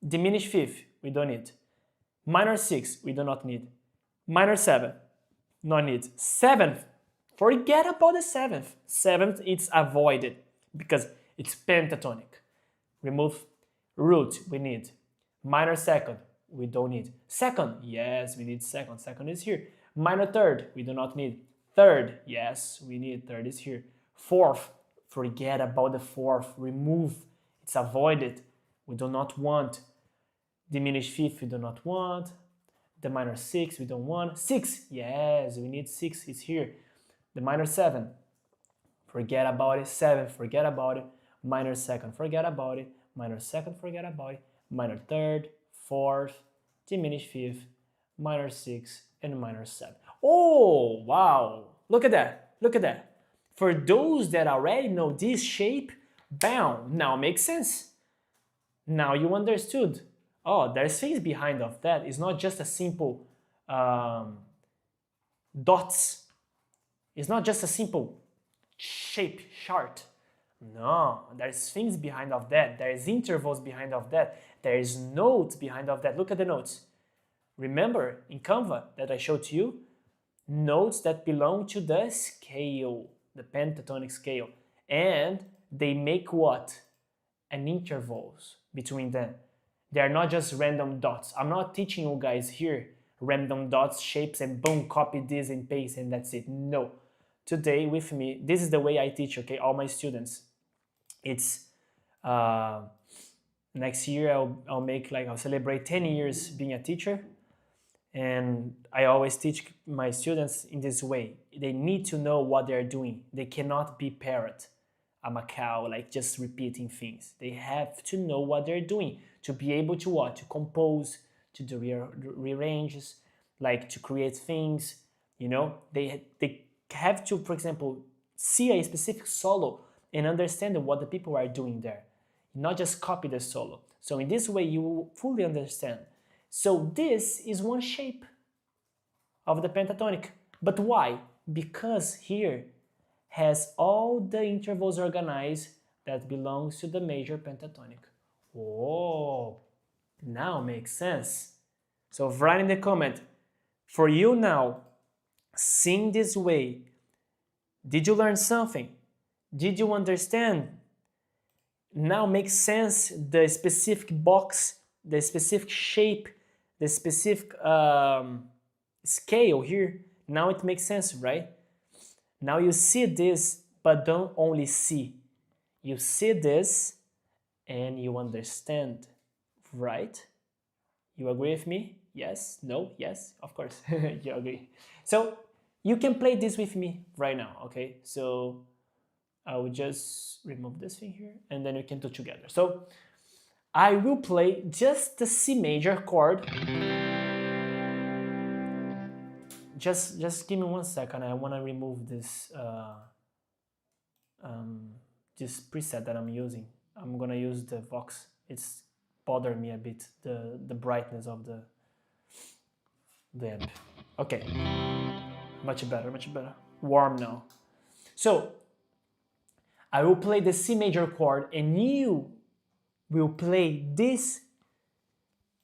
diminished fifth, we don't need. Minor 6, we do not need. Minor 7, no need. 7th, forget about the 7th. 7th, it's avoided because it's pentatonic. Remove root, we need. Minor 2nd, we don't need. 2nd, yes, we need 2nd. 2nd is here. Minor 3rd, we do not need. 3rd, yes, we need. 3rd is here. 4th, forget about the 4th. Remove, it's avoided. We do not want. Diminished 5th, we do not want. The minor 6, we don't want. 6, yes, we need 6, it's here. The minor 7, forget about it. 7, forget about it. Minor 2nd, forget about it. Minor 2nd, forget about it. Minor 3rd, 4th, diminished 5th, minor 6, and minor 7. Oh, wow! Look at that! Look at that! For those that already know this shape, bam! Now makes sense. Now you understood. Oh, there's things behind of that. It's not just a simple dots. It's not just a simple shape chart. No, there's things behind of that. There's intervals behind of that. There's notes behind of that. Look at the notes. Remember in Canva that I showed to you, notes that belong to the scale, the pentatonic scale, and they make what? An intervals between them. They are not just random dots. I'm not teaching you guys here random dots, shapes, and boom, copy this and paste and that's it. No. Today with me, this is the way I teach, okay, all my students. It's next year I'll celebrate 10 years being a teacher, and I always teach my students in this way. They need to know what they're doing. They cannot be parrot, a cow, like just repeating things. They have to know what they're doing to be able to what? To compose, to do rearranges, like to create things, you know. They have to, for example, see a specific solo and understand what the people are doing there, not just copy the solo. So in this way, you will fully understand. So this is one shape of the pentatonic. But why? Because here has all the intervals organized that belongs to the major pentatonic. Oh, now makes sense. So write in the comment, for you now, sing this way. Did you learn something? Did you understand? Now makes sense the specific box, the specific shape, the specific scale here. Now it makes sense, right? Now you see this, but don't only see. You see this and you understand, right? You agree with me? Yes? No? Yes? Of course. You agree. So you can play this with me right now, okay? So I will just remove this thing here and then we can do together. So I will play just the C major chord. Just give me 1 second. I want to remove this this preset that I'm using. I'm gonna use the Vox. It's bothered me a bit, the brightness of the amp. Okay, much better, much better. Warm now. So I will play the C major chord and you will play this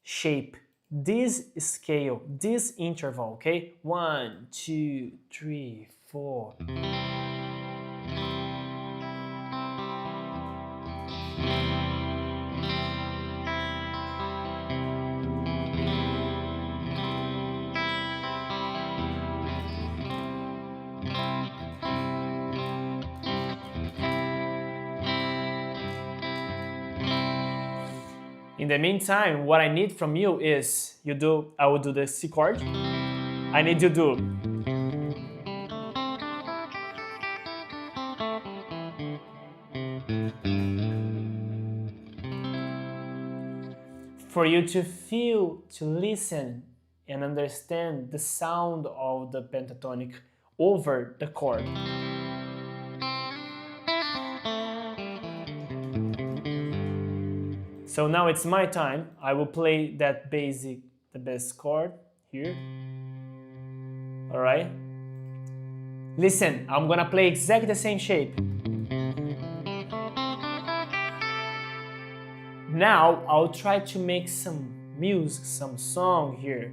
shape, this scale, this interval, okay? 1, 2, 3, 4. In the meantime, what I need from you is I will do the C chord. I need you to do for you to feel, to listen and understand the sound of the pentatonic over the chord. So now it's my time. I will play that the bass chord here. All right? Listen, I'm gonna play exactly the same shape. Now I'll try to make some music, some song here.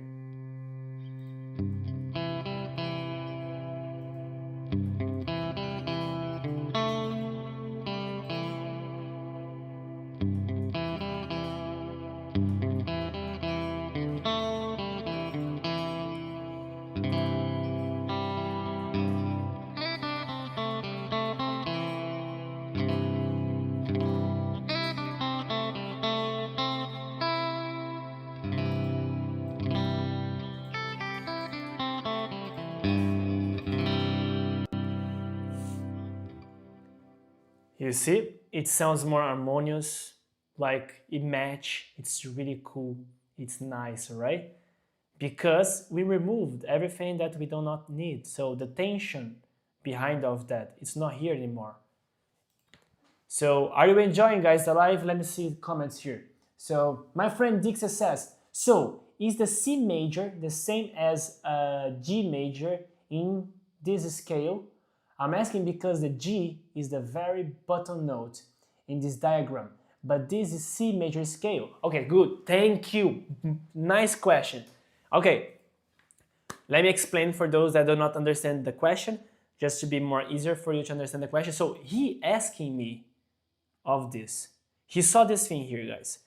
You see, it sounds more harmonious, like it matches, it's really cool, it's nice, right? Because we removed everything that we do not need, so the tension behind of that, it's not here anymore. So, are you enjoying, guys, the live? Let me see the comments here. So, my friend Dixie says, so, is the C major the same as G major in this scale? I'm asking because the G is the very bottom note in this diagram, but this is C major scale. Okay, good, thank you, nice question. Okay, let me explain for those that do not understand the question, just to be more easier for you to understand the question. So he asking me of this. He saw this thing here, guys.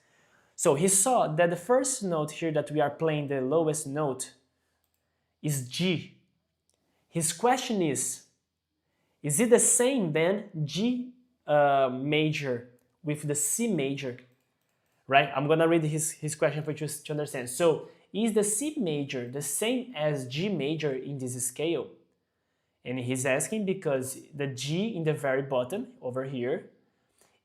So he saw that the first note here that we are playing, the lowest note, is G. His question is it the same then G major with the C major? Right? I'm gonna read his question for you to understand. So, is the C major the same as G major in this scale? And he's asking because the G in the very bottom, over here,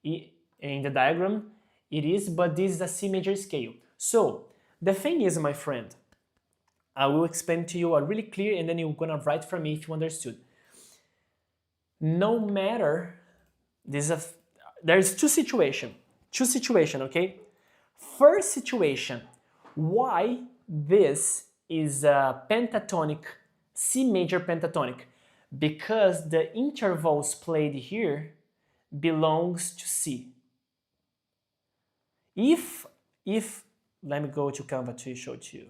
in the diagram, it is, but this is a C major scale. So, the thing is, my friend, I will explain to you really clear and then you're gonna write for me if you understood. No matter, there's two situations, okay? First situation, why this is a pentatonic, C major pentatonic? Because the intervals played here belongs to C. If let me go to Canva to show to you.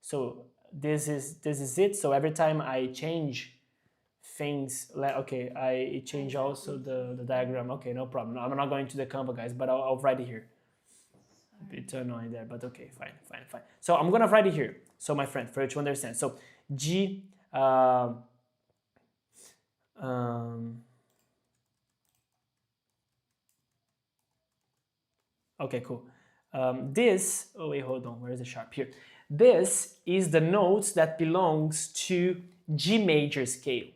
So this is it. So every time I change things, okay, I change also the diagram. Okay, no problem. I'm not going to the Canva, guys, but I'll write it here. A bit annoying there, but okay, fine. So I'm gonna write it here. So my friend, for you to understand. So G. Okay, cool. This, oh wait, hold on, where is the sharp? Here. This is the notes that belongs to G major scale,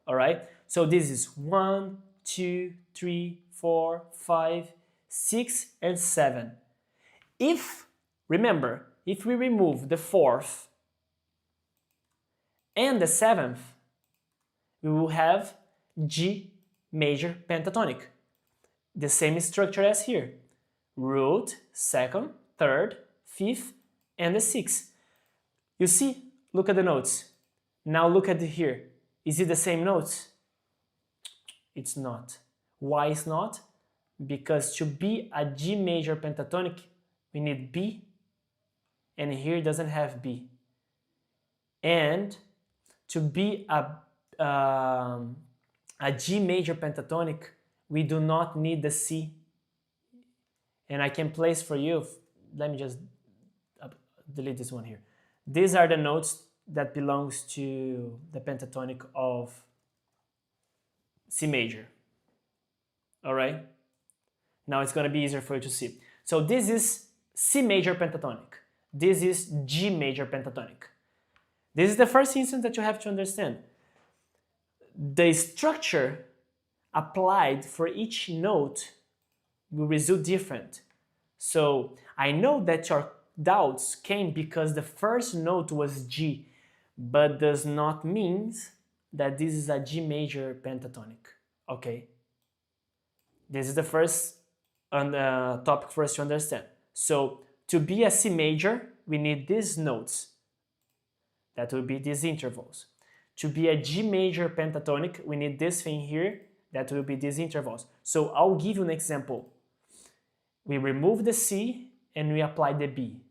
all right? So this is 1, 2, 3, 4, 5, 6, and 7. Remember, if we remove the 4th and the 7th, we will have G major pentatonic. The same structure as here. Root, 2nd, 3rd, 5th, and the 6th. You see, look at the notes. Now look at here. Is it the same notes? It's not. Why it's not? Because to be a G major pentatonic, we need B, and here it doesn't have B. And to be a G major pentatonic, we do not need the C. And I can place for you, let me just delete this one here. These are the notes that belongs to the pentatonic of C major. All right? Now it's gonna be easier for you to see. So this is C major pentatonic. This is G major pentatonic. This is the first instance that you have to understand. The structure applied for each note will result different. So I know that your doubts came because the first note was G, but does not mean that this is a G major pentatonic, okay? This is the first topic for us to understand. So to be a C major, we need these notes. That will be these intervals. To be a G major pentatonic, we need this thing here. That will be these intervals. So I'll give you an example. We remove the C and we apply the B.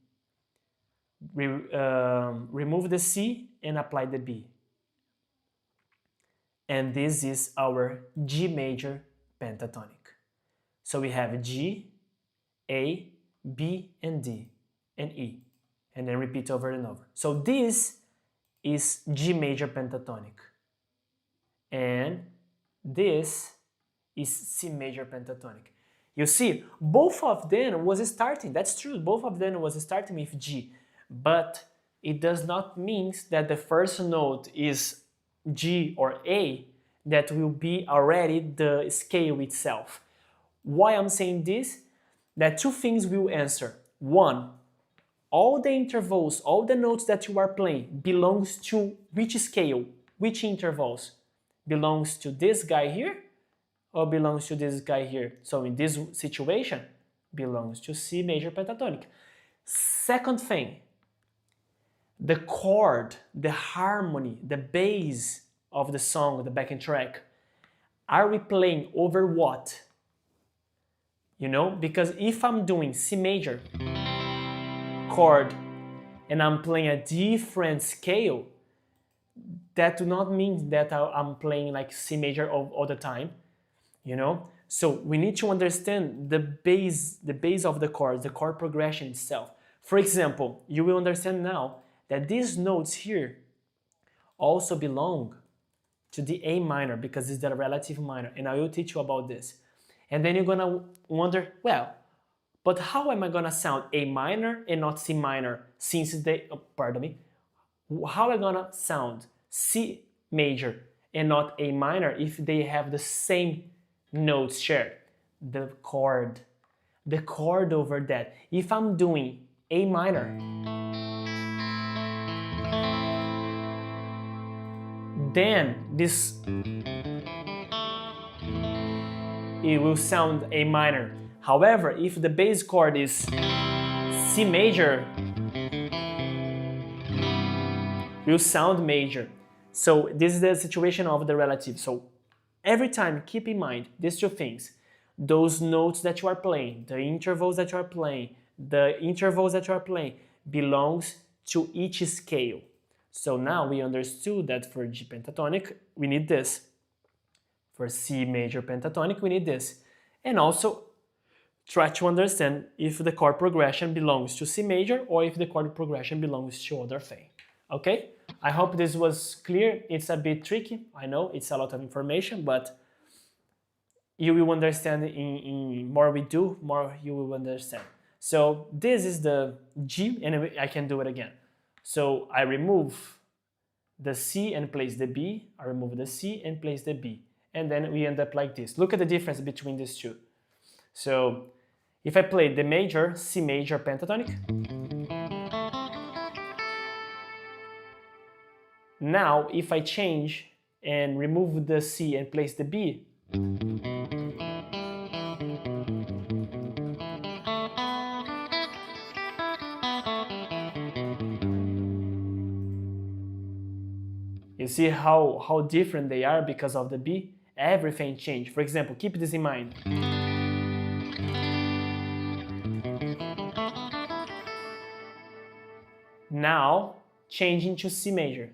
We remove the C and apply the B. And this is our G major pentatonic. So we have G, A, B, and D, and E. And then repeat over and over. So this is G major pentatonic. And this is C major pentatonic. You see, both of them was starting, that's true, both of them was starting with G, but it does not mean that the first note is G or A, that will be already the scale itself. Why I'm saying this? That two things will answer. One, all the intervals, all the notes that you are playing belongs to which scale, which intervals? Belongs to this guy here or belongs to this guy here? So in this situation, belongs to C major pentatonic. Second thing, the chord, the harmony, the bass of the song, the backing track, are we playing over what? You know, because if I'm doing C major chord and I'm playing a different scale, that do not mean that I'm playing like C major all the time, you know? So we need to understand the bass of the chords, the chord progression itself. For example, you will understand now that these notes here also belong to the A minor because it's the relative minor, and I will teach you about this. And then you're gonna wonder, well, but how am I gonna sound A minor and not C minor since they, pardon me, how am I gonna sound C major and not A minor if they have the same notes shared? The chord the chord over that. If I'm doing A minor, then it will sound A minor. However, if the bass chord is C major, it will sound major. So this is the situation of the relative. So every time keep in mind these two things. Those notes that you are playing, the intervals that you are playing, belongs to each scale. So now we understood that for G pentatonic, we need this. For C major pentatonic, we need this. And also try to understand if the chord progression belongs to C major or if the chord progression belongs to other thing. Okay? I hope this was clear. It's a bit tricky. I know it's a lot of information, but you will understand in more we do, more you will understand. So this is the G, and I can do it again. So I remove the C and place the B, I remove the C and place the B, and then we end up like this. Look at the difference between these two. So if I play the major, C major pentatonic, now if I change and remove the C and place the B, you see how different they are because of the B? Everything changed. For example, keep this in mind. Now, changing to C major.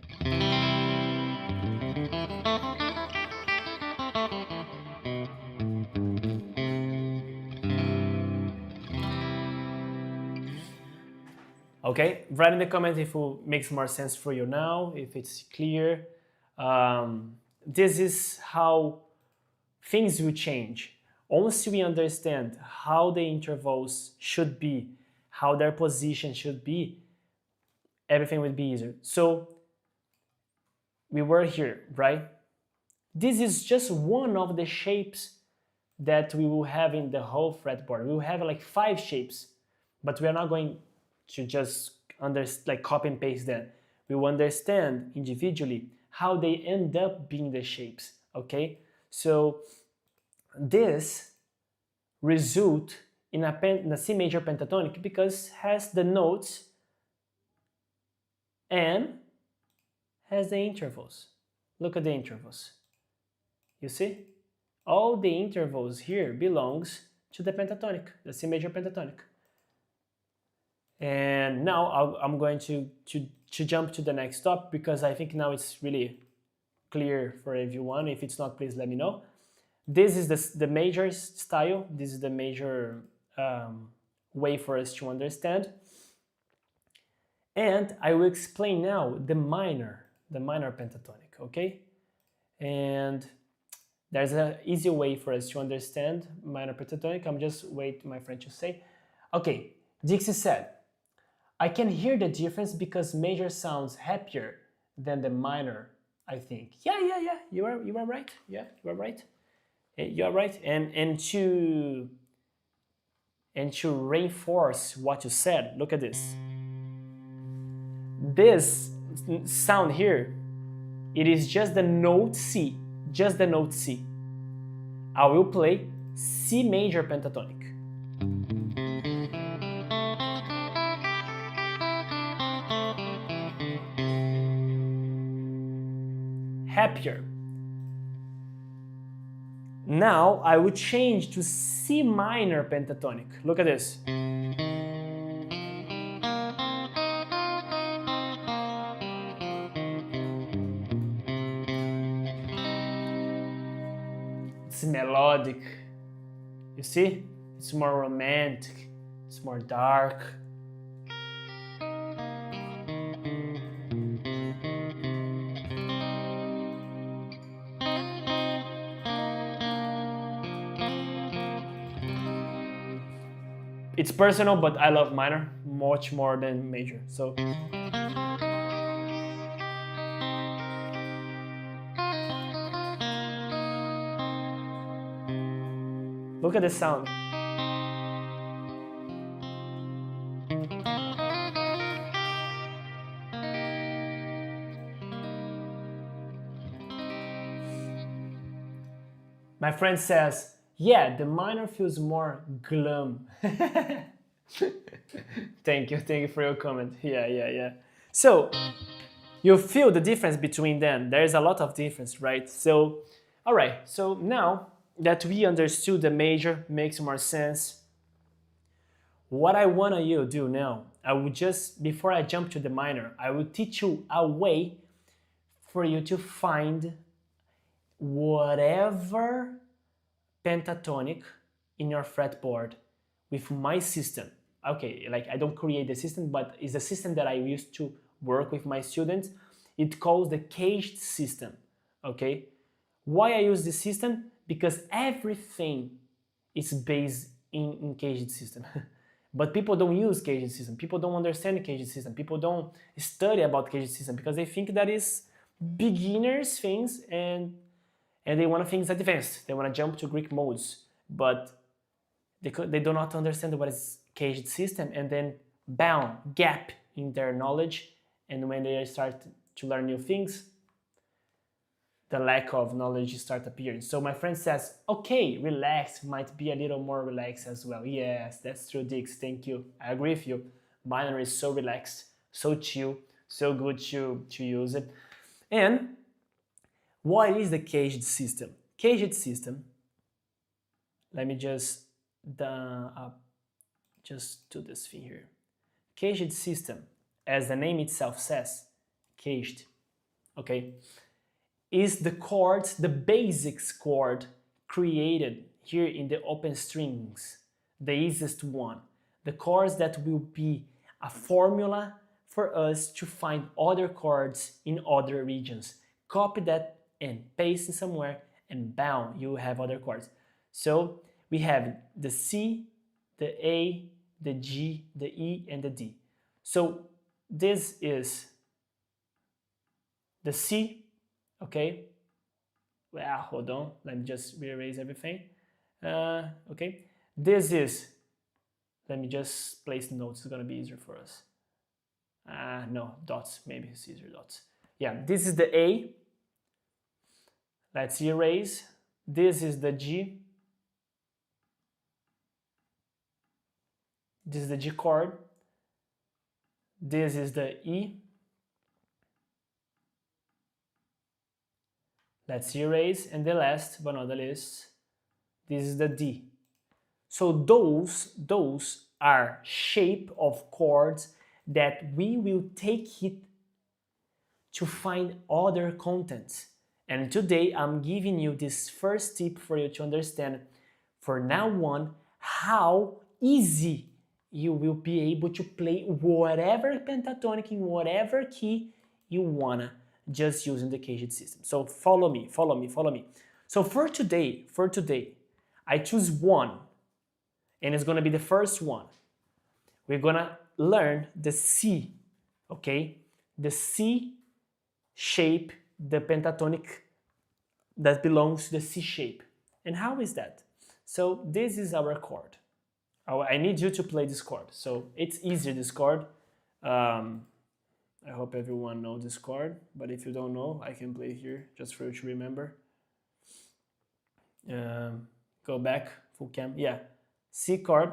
Okay, write in the comments if it makes more sense for you now, if it's clear. This is how things will change. Once we understand how the intervals should be, how their position should be, everything will be easier. So we were here, right? This is just one of the shapes that we will have in the whole fretboard. We will have like 5 shapes, but we are not going to just copy and paste them. We will understand individually how they end up being the shapes, okay? So this result in a C major pentatonic because has the notes and has the intervals. Look at the intervals. You see? All the intervals here belongs to the pentatonic, the C major pentatonic. And now I'm going to jump to the next stop because I think now it's really clear for everyone. If it's not, please let me know. This is the major style. This is the major way for us to understand. And I will explain now the minor pentatonic, okay? And there's an easy way for us to understand minor pentatonic. I'm just waiting my friend to say. Okay, Dixie said, I can hear the difference because major sounds happier than the minor, I think. Yeah, you are right. Yeah, you are right. You are right. And to reinforce what you said, look at this. This sound here, it is just the note C, just the note C. I will play C major pentatonic. Happier. Now I will change to C minor pentatonic. Look at this. It's melodic. You see? It's more romantic. It's more dark. It's personal, but I love minor much more than major. So look at the sound. My friend says, yeah, the minor feels more glum. Thank you for your comment. Yeah. So, you feel the difference between them. There is a lot of difference, right? So, all right, so now that we understood the major, makes more sense. What I want you to do now, I will just, before I jump to the minor, I will teach you a way for you to find whatever pentatonic in your fretboard with my system. Okay, like I don't create the system, but it's a system that I used to work with my students. It calls the CAGED system, okay? Why I use this system? Because everything is based in CAGED system. But people don't use CAGED system. People don't understand CAGED system. People don't study about CAGED system because they think that is beginners things and they want things advanced. They want to jump to Greek modes, but they do not understand what is CAGED system, and then gap in their knowledge. And when they start to learn new things, the lack of knowledge start appearing. So my friend says, okay, relax, might be a little more relaxed as well. Yes, that's true, Dix, thank you. I agree with you. Minor is so relaxed, so chill, so good to use it. And what is the CAGED system? CAGED system, let me just do this thing here. CAGED system, as the name itself says, CAGED, okay, is the chords, the basics chord created here in the open strings, the easiest one. The chords that will be a formula for us to find other chords in other regions. Copy that and paste it somewhere, and bam, you have other chords. So we have the C, the A, the G, the E, and the D. So this is the C, okay? Well, hold on, let me just rearrange everything. Okay, this is, let me just place the notes, it's gonna be easier for us. No, dots, maybe it's easier dots. Yeah, this is the A. Let's erase. This is the G. This is the G chord. This is the E. Let's erase. And the last but not the least, this is the D. So those are shape of chords that we will take it to find other contents. And today I'm giving you this first tip for you to understand from now on how easy you will be able to play whatever pentatonic in whatever key you wanna, just using the CAGED system. So follow me. So for today, I choose one, and it's gonna be the first one. We're gonna learn the C, okay? The C shape, the pentatonic that belongs to the C shape. And how is that? So this is our chord. I need you to play this chord. So it's easier, this chord. I hope everyone knows this chord, but if you don't know, I can play here just for you to remember. Go back, full cam. Yeah, C chord.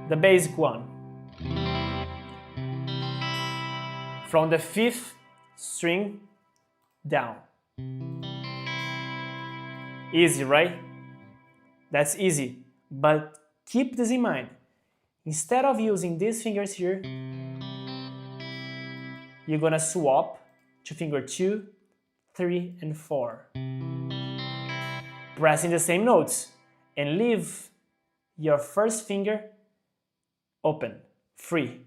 The basic one. From the 5th string down. Easy, right? That's easy, but keep this in mind. Instead of using these fingers here, you're gonna swap to finger 2, 3, and 4. Pressing the same notes, and leave your first finger open, free.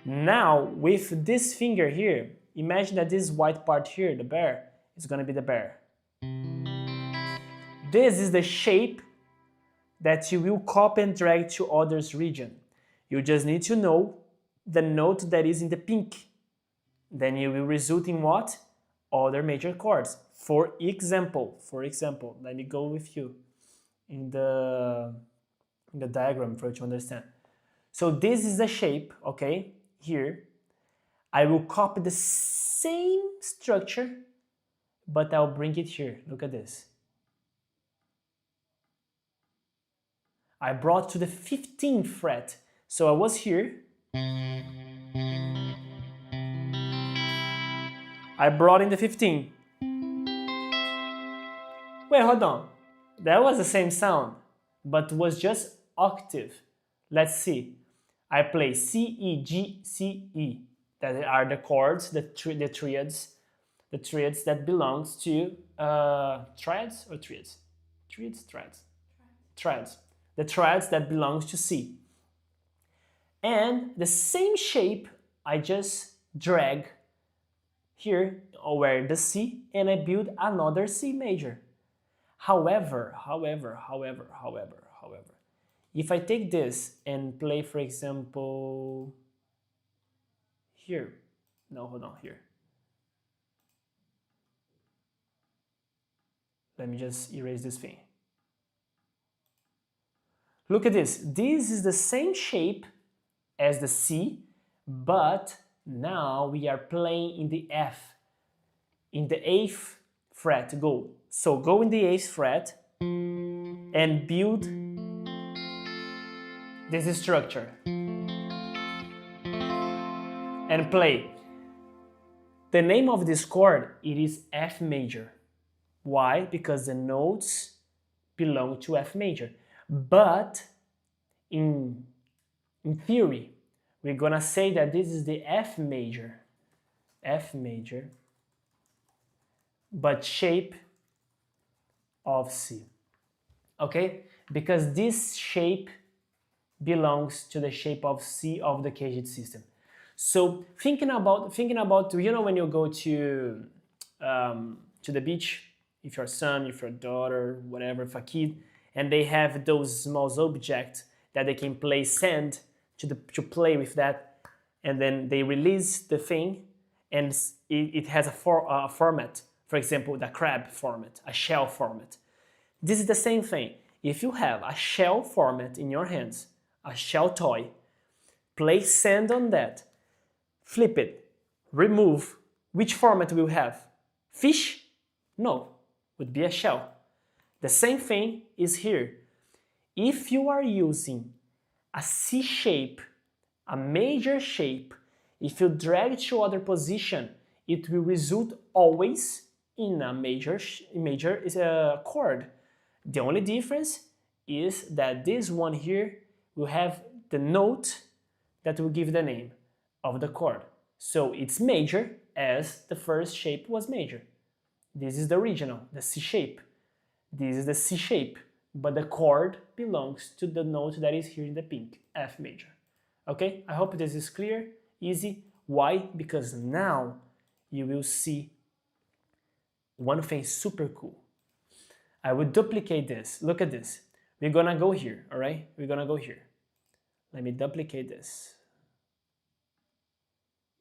Now, with this finger here, imagine that this white part here, the 𝗏, is gonna be the 𝗏. This is the shape that you will copy and drag to others region. You just need to know the note that is in the pink. Then you will result in what? Other major chords. For example, let me go with you in the diagram for you to understand. So this is the shape, okay? Here, I will copy the same structure, but I'll bring it here. Look at this. I brought to the 15th fret. So I was here. I brought in the 15. Wait, hold on. That was the same sound, but was just octave. Let's see. I play C, E, G, C, E. That are the chords, the triads that belongs to triads or triads? Triads. The triads that belongs to C. And the same shape I just drag here over the C and I build another C major. However, if I take this and play, for example, here, no, hold on, here. Let me just erase this thing. Look at this. This is the same shape as the C, but now we are playing in the F, in the 8th fret. Go. So go in the 8th fret and build this structure and play. The name of this chord, it is F major. Why? Because the notes belong to F major. But in theory, we're gonna say that this is the F major, but shape of C, okay? Because this shape belongs to the shape of C of the CAGED system. So thinking about, you know, when you go to the beach, if your son, if your daughter, whatever, if a kid, and they have those small objects that they can play sand to play with that, and then they release the thing, and it has a format. For example, the crab format, a shell format. This is the same thing. If you have a shell format in your hands, a shell toy, place sand on that, flip it, remove, which format will have? Fish? No, would be a shell. The same thing is here. If you are using a C shape, a major shape, if you drag it to other position, it will result always in a major chord. The only difference is that this one here will have the note that will give the name of the chord. So it's major as the first shape was major. This is the original, the C shape. This is the C shape, but the chord belongs to the note that is here in the pink, F major. Okay, I hope this is clear, easy. Why? Because now you will see one thing super cool. I will duplicate this. Look at this. We're gonna go here, all right? We're gonna go here. Let me duplicate this.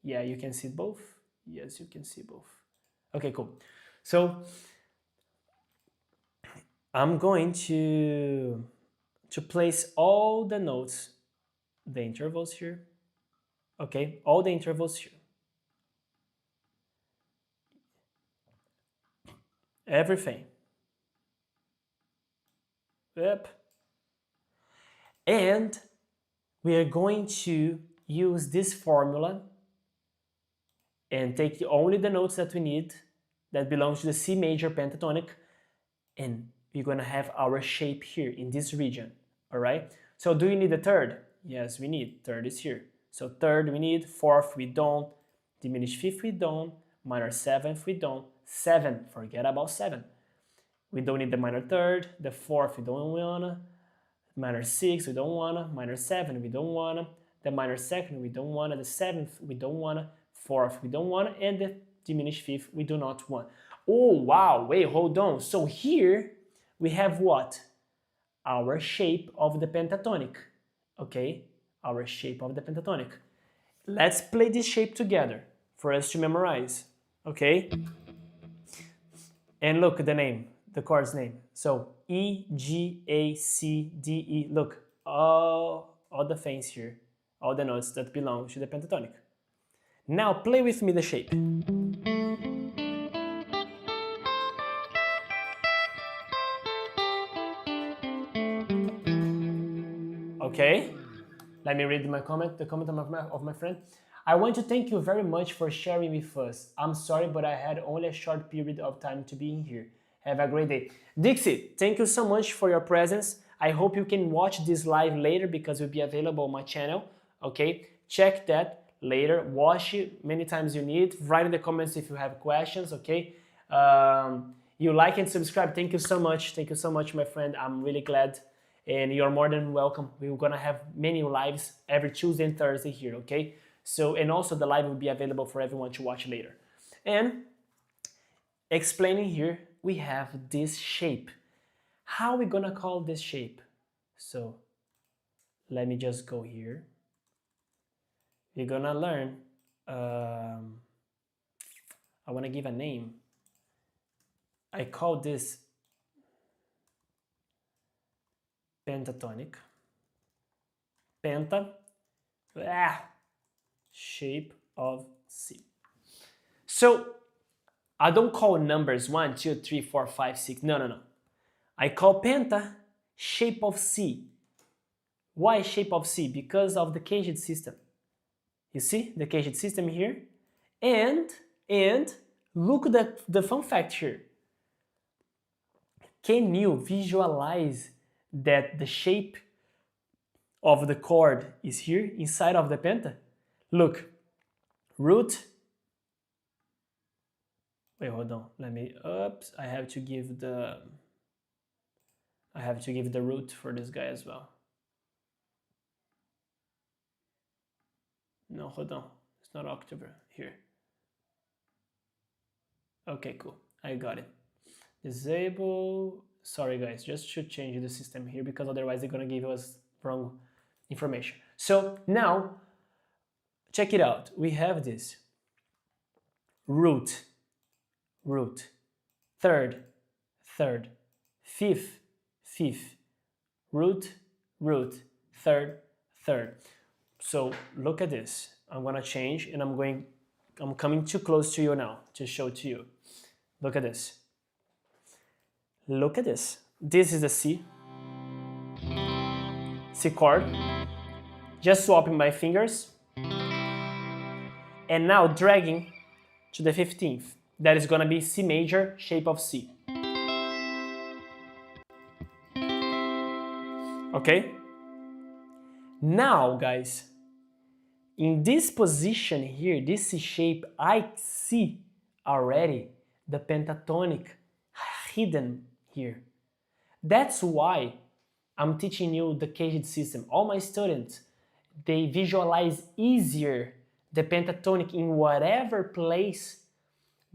Yeah, you can see both. Yes, you can see both. Okay, cool. So I'm going to place all the notes, the intervals here. Okay, all the intervals here. Everything. Yep. And we are going to use this formula and take only the notes that we need that belongs to the C major pentatonic, and we're going to have our shape here in this region, all right? So do you need a third? Yes, we need. Third is here. So third we need, fourth we don't, diminished fifth we don't, minor seventh we don't, seven, forget about seven. We don't need the minor third, the fourth we don't wanna, minor six we don't wanna, minor seven we don't wanna, the minor second we don't wanna, the seventh we don't wanna, fourth we don't wanna, and the diminished fifth we do not want. Oh wow, wait, hold on. So here we have what? Our shape of the pentatonic, okay? Our shape of the pentatonic. Let's play this shape together for us to memorize, okay? And look at the name, the chord's name. So E, G, A, C, D, E. Look, all the things here, all the notes that belong to the pentatonic. Now play with me the shape. Okay, let me read the comment of my friend. I want to thank you very much for sharing with us. I'm sorry, but I had only a short period of time to be in here. Have a great day. Dixie, thank you so much for your presence. I hope you can watch this live later because it will be available on my channel. Okay, check that later. Watch it many times you need. Write in the comments if you have questions. Okay, you like and subscribe. Thank you so much. Thank you so much, my friend. I'm really glad. And you're more than welcome. We're gonna have many lives every Tuesday and Thursday here, okay? So, and also the live will be available for everyone to watch later. And explaining here, we have this shape. How are we gonna call this shape? So, let me just go here. We're gonna learn, I wanna give a name. I call this pentatonic. Penta, shape of C. So I don't call numbers 1, 2, 3, 4, 5, 6. No. I call penta shape of C. Why shape of C? Because of the CAGED system. You see the CAGED system here? And look at the fun fact here. Can you visualize that the shape of the chord is here inside of the penta? Look, root. Wait, hold on. Let me. Oops, I have to give the root for this guy as well. No, hold on. It's not octave here. Okay, cool. I got it. Disable. Sorry guys, just should change the system here because otherwise they're gonna give us wrong information. So now, check it out. We have this root, third, fifth, root, third. So look at this. I'm gonna change and I'm coming too close to you now to show to you. Look at this. Look at this. This is the C chord. Just swapping my fingers. And now dragging to the 15th. That is gonna be C major, shape of C. Okay? Now, guys, in this position here, this C shape, I see already the pentatonic hidden here. That's why I'm teaching you the CAGED system. All my students, they visualize easier the pentatonic in whatever place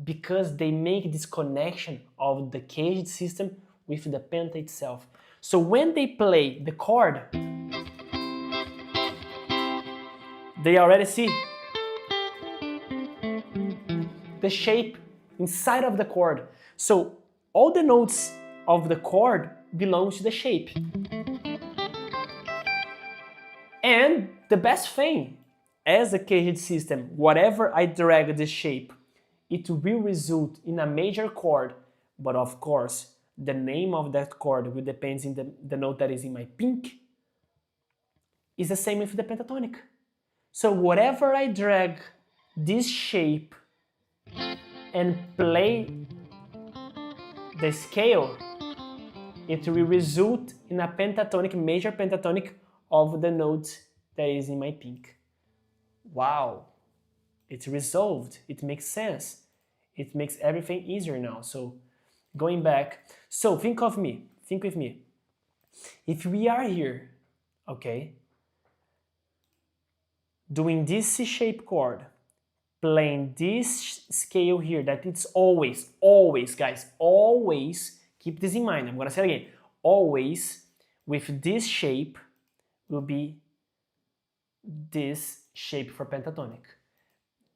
because they make this connection of the CAGED system with the penta itself. So when they play the chord, they already see the shape inside of the chord. So all the notes of the chord belongs to the shape. And the best thing, as a CAGED system, whatever I drag this shape, it will result in a major chord, but of course, the name of that chord will depend on the note that is in my pink. Is the same with the pentatonic. So whatever I drag this shape and play the scale, it will result in a pentatonic, major pentatonic of the note that is in my pink. Wow, it's resolved, it makes sense. It makes everything easier now. So going back, so think with me. If we are here, okay, doing this C-shape chord, playing this scale here, that it's always, guys, always, keep this in mind, I'm gonna say it again, always with this shape will be this shape for pentatonic.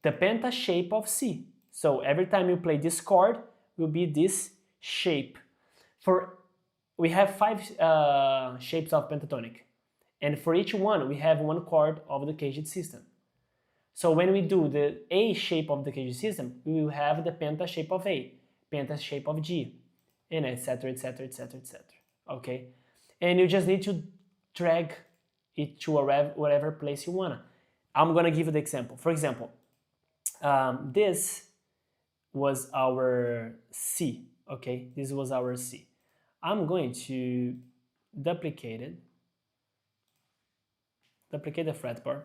The penta shape of C. So every time you play this chord, will be this shape. We have 5 shapes of pentatonic. And for each one, we have one chord of the CAGED system. So when we do the A shape of the CAGED system, we will have the penta shape of A, penta shape of G, and etc, etc, etc, etc. Okay? And you just need to drag it to whatever place you wanna. I'm gonna give you the example. For example, this was our C, okay? This was our C. I'm going to duplicate the fretboard,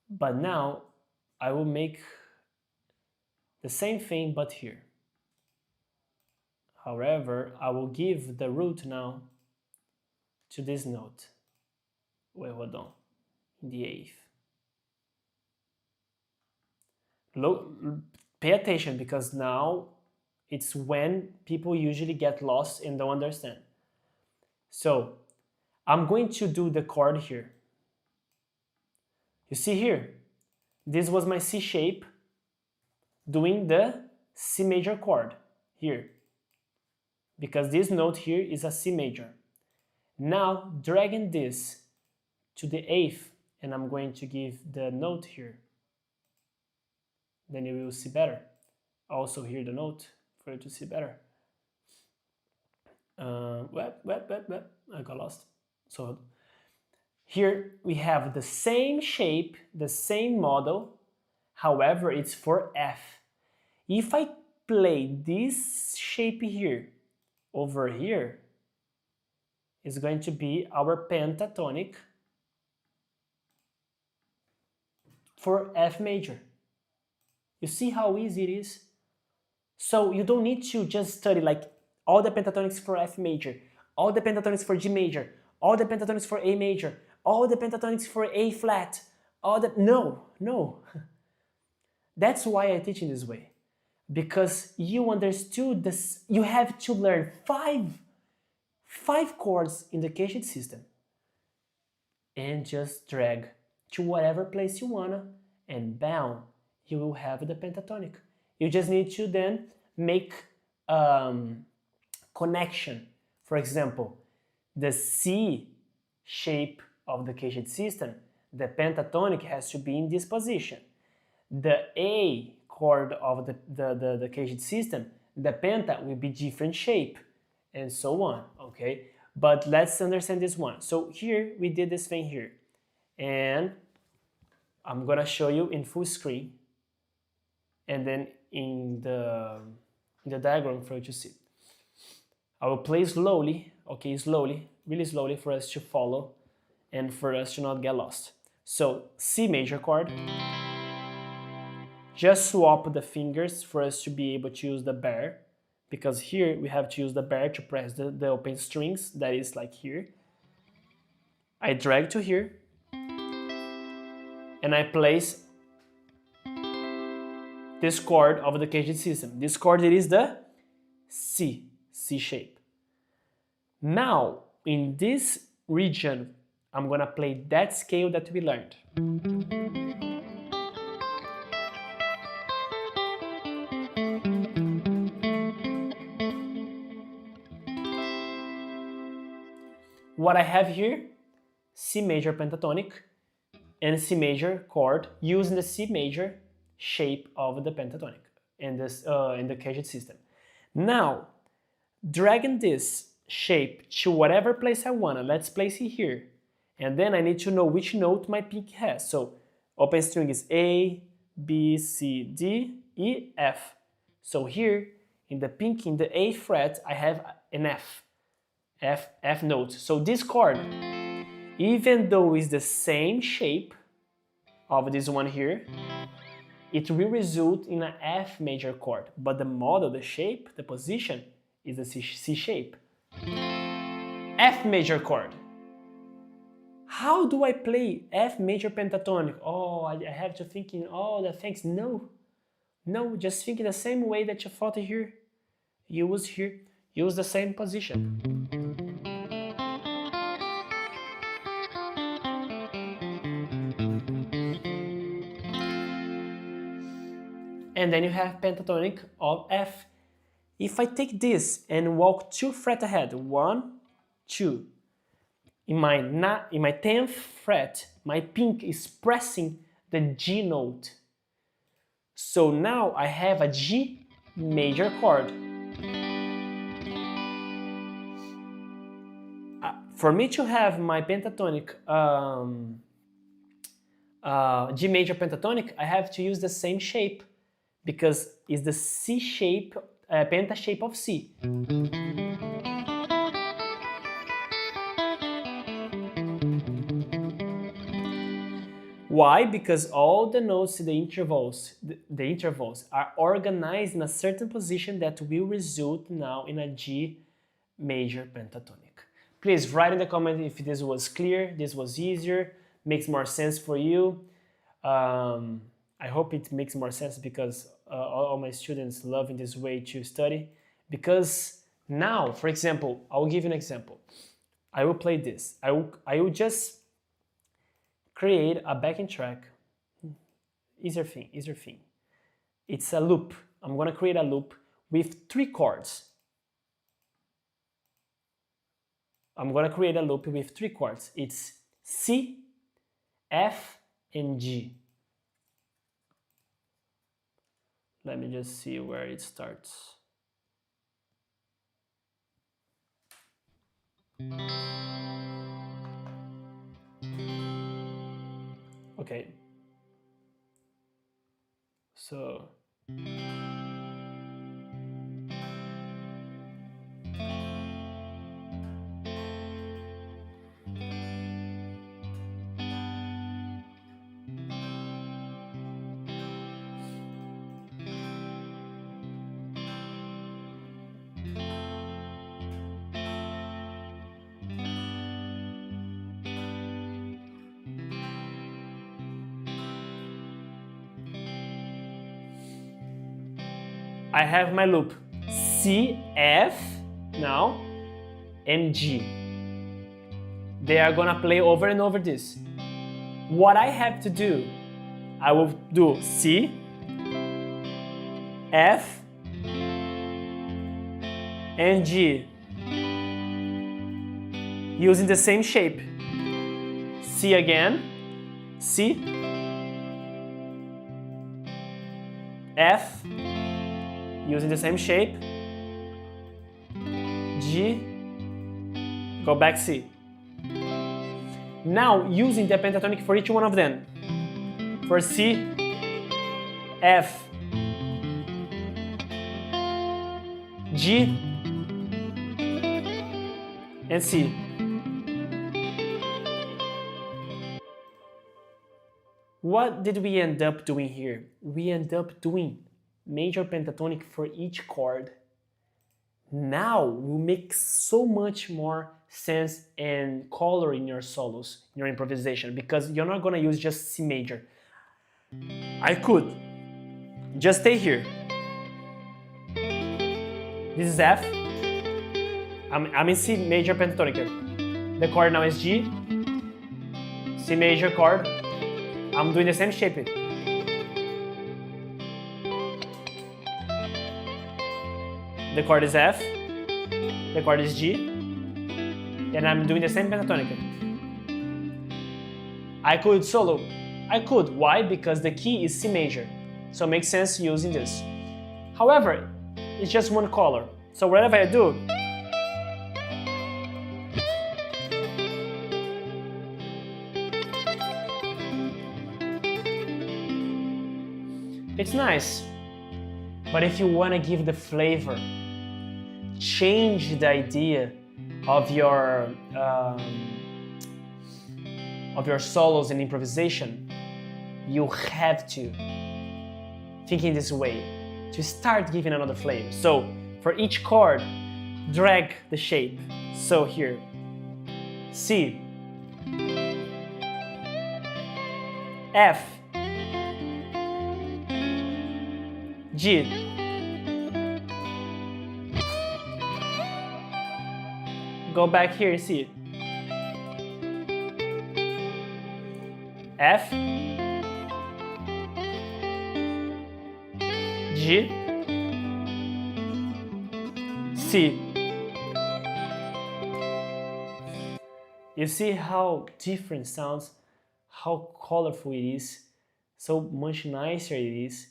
but now I will make the same thing but here. However, I will give the root now to this note. Wait, hold on. In the eighth. Pay attention, because now it's when people usually get lost and don't understand. So I'm going to do the chord here. You see here, this was my C shape doing the C major chord here, because this note here is a C major. Now dragging this to the eighth, and I'm going to give the note here. Then you will see better. Also hear the note for you to see better. I got lost. So here we have the same shape, the same model, however it's for F. If I play this shape here over here, it's going to be our pentatonic for F major. You see how easy it is? So you don't need to just study like all the pentatonics for F major, all the pentatonics for G major, all the pentatonics for A major, all the pentatonics for A flat, all the... No. That's why I teach in this way. Because you understood this, you have to learn five chords in the CAGED system and just drag to whatever place you wanna, and bam, you will have the pentatonic. You just need to then make connection. For example, the C shape of the CAGED system, the pentatonic has to be in this position. The A chord of the CAGED system, the penta will be different shape, and so on, okay? But let's understand this one. So here we did this thing here, and I'm gonna show you in full screen, and then in the diagram for you to see. I will play slowly, okay, slowly, really slowly, for us to follow and for us to not get lost. So C major chord, just swap the fingers for us to be able to use the bar, because here we have to use the bar to press the open strings, that is like here. I drag to here, and I place this chord of the CAGED system. This chord, it is the C shape. Now, in this region, I'm gonna play that scale that we learned. What I have here, C major pentatonic and C major chord using the C major shape of the pentatonic in the CAGED system. Now, dragging this shape to whatever place I wanna, let's place it here, and then I need to know which note my pick has. So open string is A, B, C, D, E, F. So here in the pink, in the 8th fret, I have an F note. So this chord, even though it's the same shape of this one here, it will result in an F major chord, but the model, the shape, the position is the C shape. F major chord. How do I play F major pentatonic? Oh, I have to think in all the things. No, just think in the same way that you thought here. Use the same position. And then you have pentatonic of F. If I take this and walk 2 frets ahead, 1, 2, in my 10th fret, my pink is pressing the G note. So now I have a G major chord. For me to have my pentatonic G major pentatonic, I have to use the same shape because it's the C shape, penta shape of C. Why? Because all the notes in the intervals are organized in a certain position that will result now in a G major pentatonic. Please write in the comment if this was clear, this was easier, makes more sense for you. I hope it makes more sense because all my students love in this way to study. Because now, for example, I will give you an example. I will play this. I will just create a backing track. Easier thing. It's a loop. I'm gonna create a loop with 3 chords. It's C, F, and G. Let me just see where it starts. Okay. So I have my loop C, F now, and G. They are gonna play over and over this. What I have to do, I will do C, F, and G using the same shape. C again, C, F, using the same shape, G, go back C. Now using the pentatonic for each one of them. For C, F, G, and C. What did we end up doing here? We end up doing major pentatonic for each chord. Now will make so much more sense and color in your solos, in your improvisation, because you're not gonna use just C major. I could just stay here. This is F. I'm in C major pentatonic here. The chord now is G, C major chord. I'm doing the same shape. The chord is F, the chord is G, and I'm doing the same pentatonic. I could solo. I could. Why? Because the key is C major, so it makes sense using this. However, it's just one color, so whatever I do, it's nice. But if you want to give the flavor, change the idea of your solos and improvisation, you have to think in this way to start giving another flavor. So for each chord, drag the shape. So here, C, F, G, go back here, C, F, G, C. You see how different sounds, how colorful it is so much nicer it is.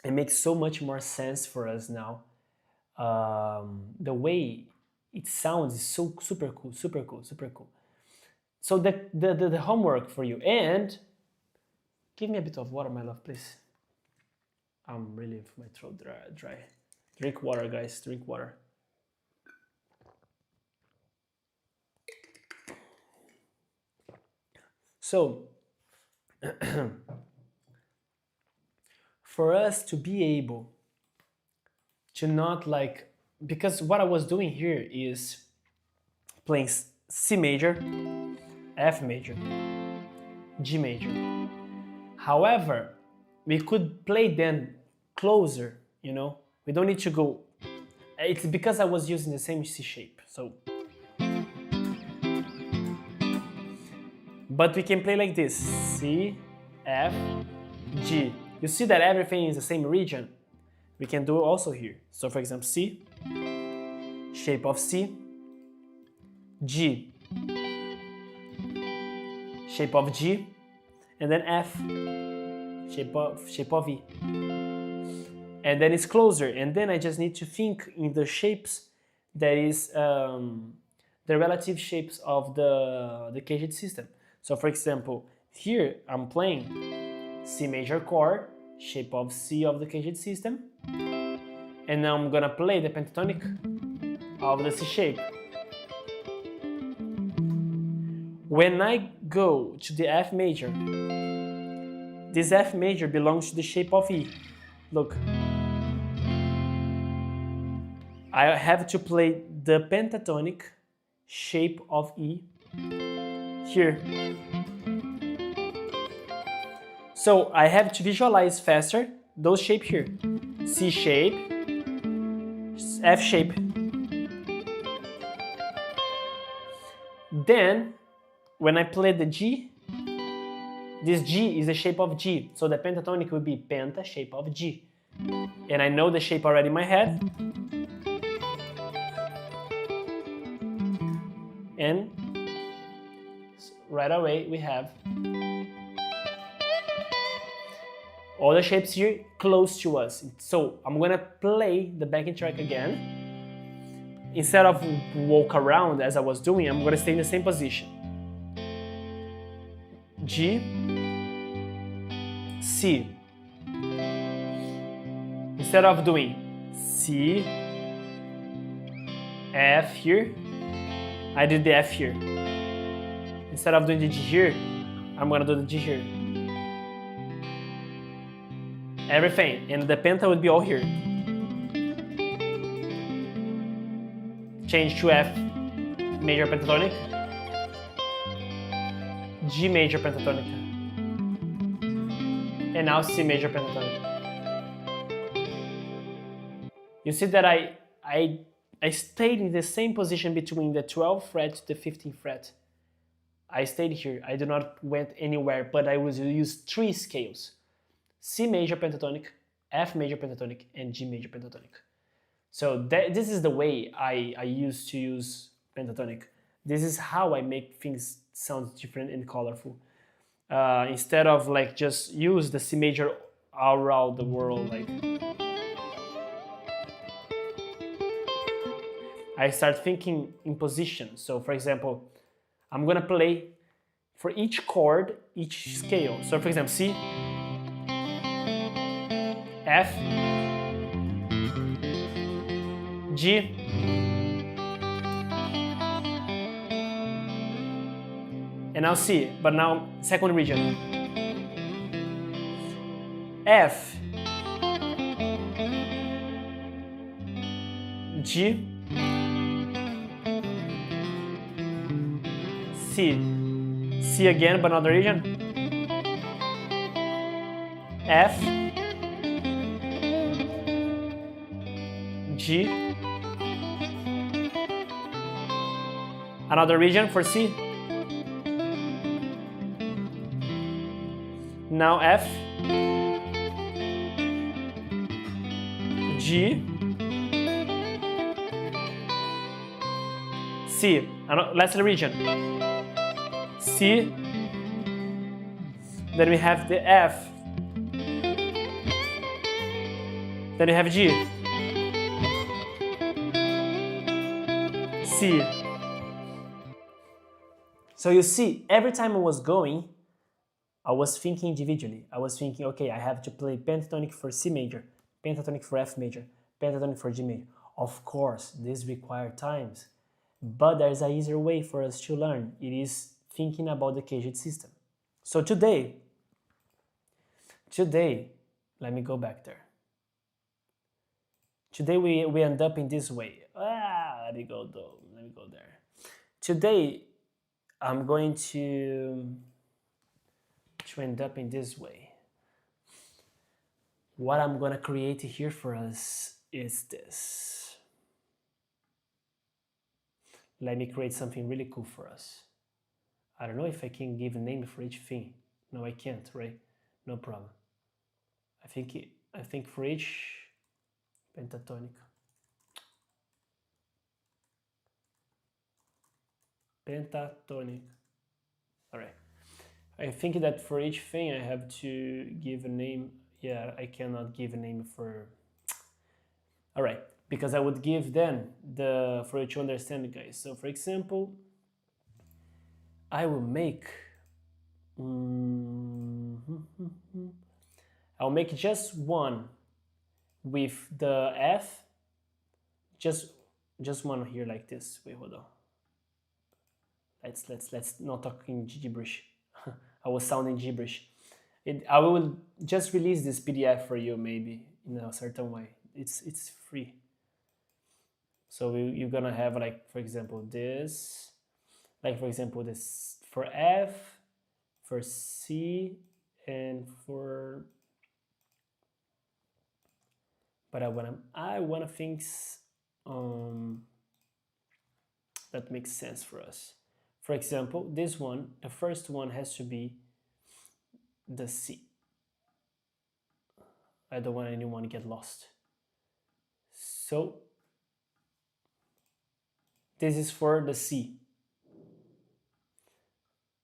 It makes so much more sense for us now. The way it sounds is so super cool, super cool, super cool. So the homework for you, and give me a bit of water, my love, please. I'm really, my throat dry. Drink water, guys, drink water. So, for us to be able to not like, because what I was doing here is playing C major, F major, G major. However, we could play them closer, you know? We don't need to go, it's because I was using the same C shape, so. But we can play like this, C, F, G. You see that everything is the same region? We can do it also here. So for example, C, shape of C, G, shape of G, and then F, shape of E. And then it's closer, and then I just need to think in the shapes that is the relative shapes of the CAGED system. So for example, here I'm playing C major chord, shape of C of the CAGED system, and now I'm gonna play the pentatonic of the C shape. When I go to the F major, this F major belongs to the shape of E. Look, I have to play the pentatonic shape of E here. So I have to visualize faster those shapes here. C shape, F shape. Then, when I play the G, this G is the shape of G. So the pentatonic will be penta, shape of G. And I know the shape already in my head. And right away we have all the shapes here close to us. So I'm gonna play the backing track again. Instead of walk around as I was doing, I'm gonna stay in the same position. G, C. Instead of doing C, F here, I did the F here. Instead of doing the G here, I'm gonna do the G here. Everything, and the penta would be all here. Change to F major pentatonic, G major pentatonic, and now C major pentatonic. You see that I stayed in the same position between the 12th fret to the 15th fret. I stayed here, I did not went anywhere, but I was use 3 scales. C major pentatonic, F major pentatonic, and G major pentatonic. So this is the way I used to use pentatonic. This is how I make things sound different and colorful. Instead of like just use the C major all around the world, like. I start thinking in position. So for example, I'm gonna play for each chord, each scale. So for example, C, F, G, and now C, but now second region. F, G, C, C again, but another region. F, G, another region for C. Now F, G, C, last region. C, Then we have the F. Then we have G. C. So you see, every time I was going, I was thinking individually. I was thinking, okay, I have to play pentatonic for C major, pentatonic for F major, pentatonic for G major. Of course, this requires times, but there's an easier way for us to learn. It is thinking about the CAGED system. So today, let me go back there. Today we end up in this way. Let me go there. Today, I'm going to end up in this way. What I'm gonna create here for us is this. Let me create something really cool for us. I don't know if I can give a name for each thing. No, I can't, right? No problem. I think for each pentatonic. Pentatonic. All right. I think that for each thing I have to give a name. Yeah, I cannot give a name for. All right, because I would give then for you to understand, guys. So, for example, I will make. I'll make just one with the F. Just one here like this. Wait, hold on. Let's not talk in gibberish. I was sounding gibberish. I will just release this PDF for you, maybe in a certain way. It's free. So you're gonna have, like, for example, this, like, for example, this for F, for C, and for. But I wanna things that makes sense for us. For example, this one, the first one has to be the C. I don't want anyone to get lost. So this is for the C.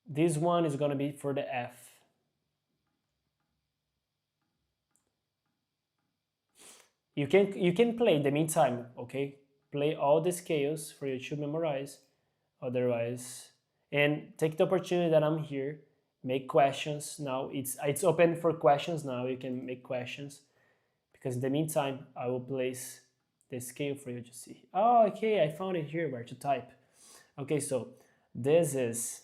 This one is going to be for the F. You can play in the meantime, okay? Play all the scales for you to memorize. Otherwise, and take the opportunity that I'm here. Make questions now. It's open for questions now. You can make questions, because in the meantime I will place the scale for you to see. Oh, okay, I found it here where to type. Okay, so this is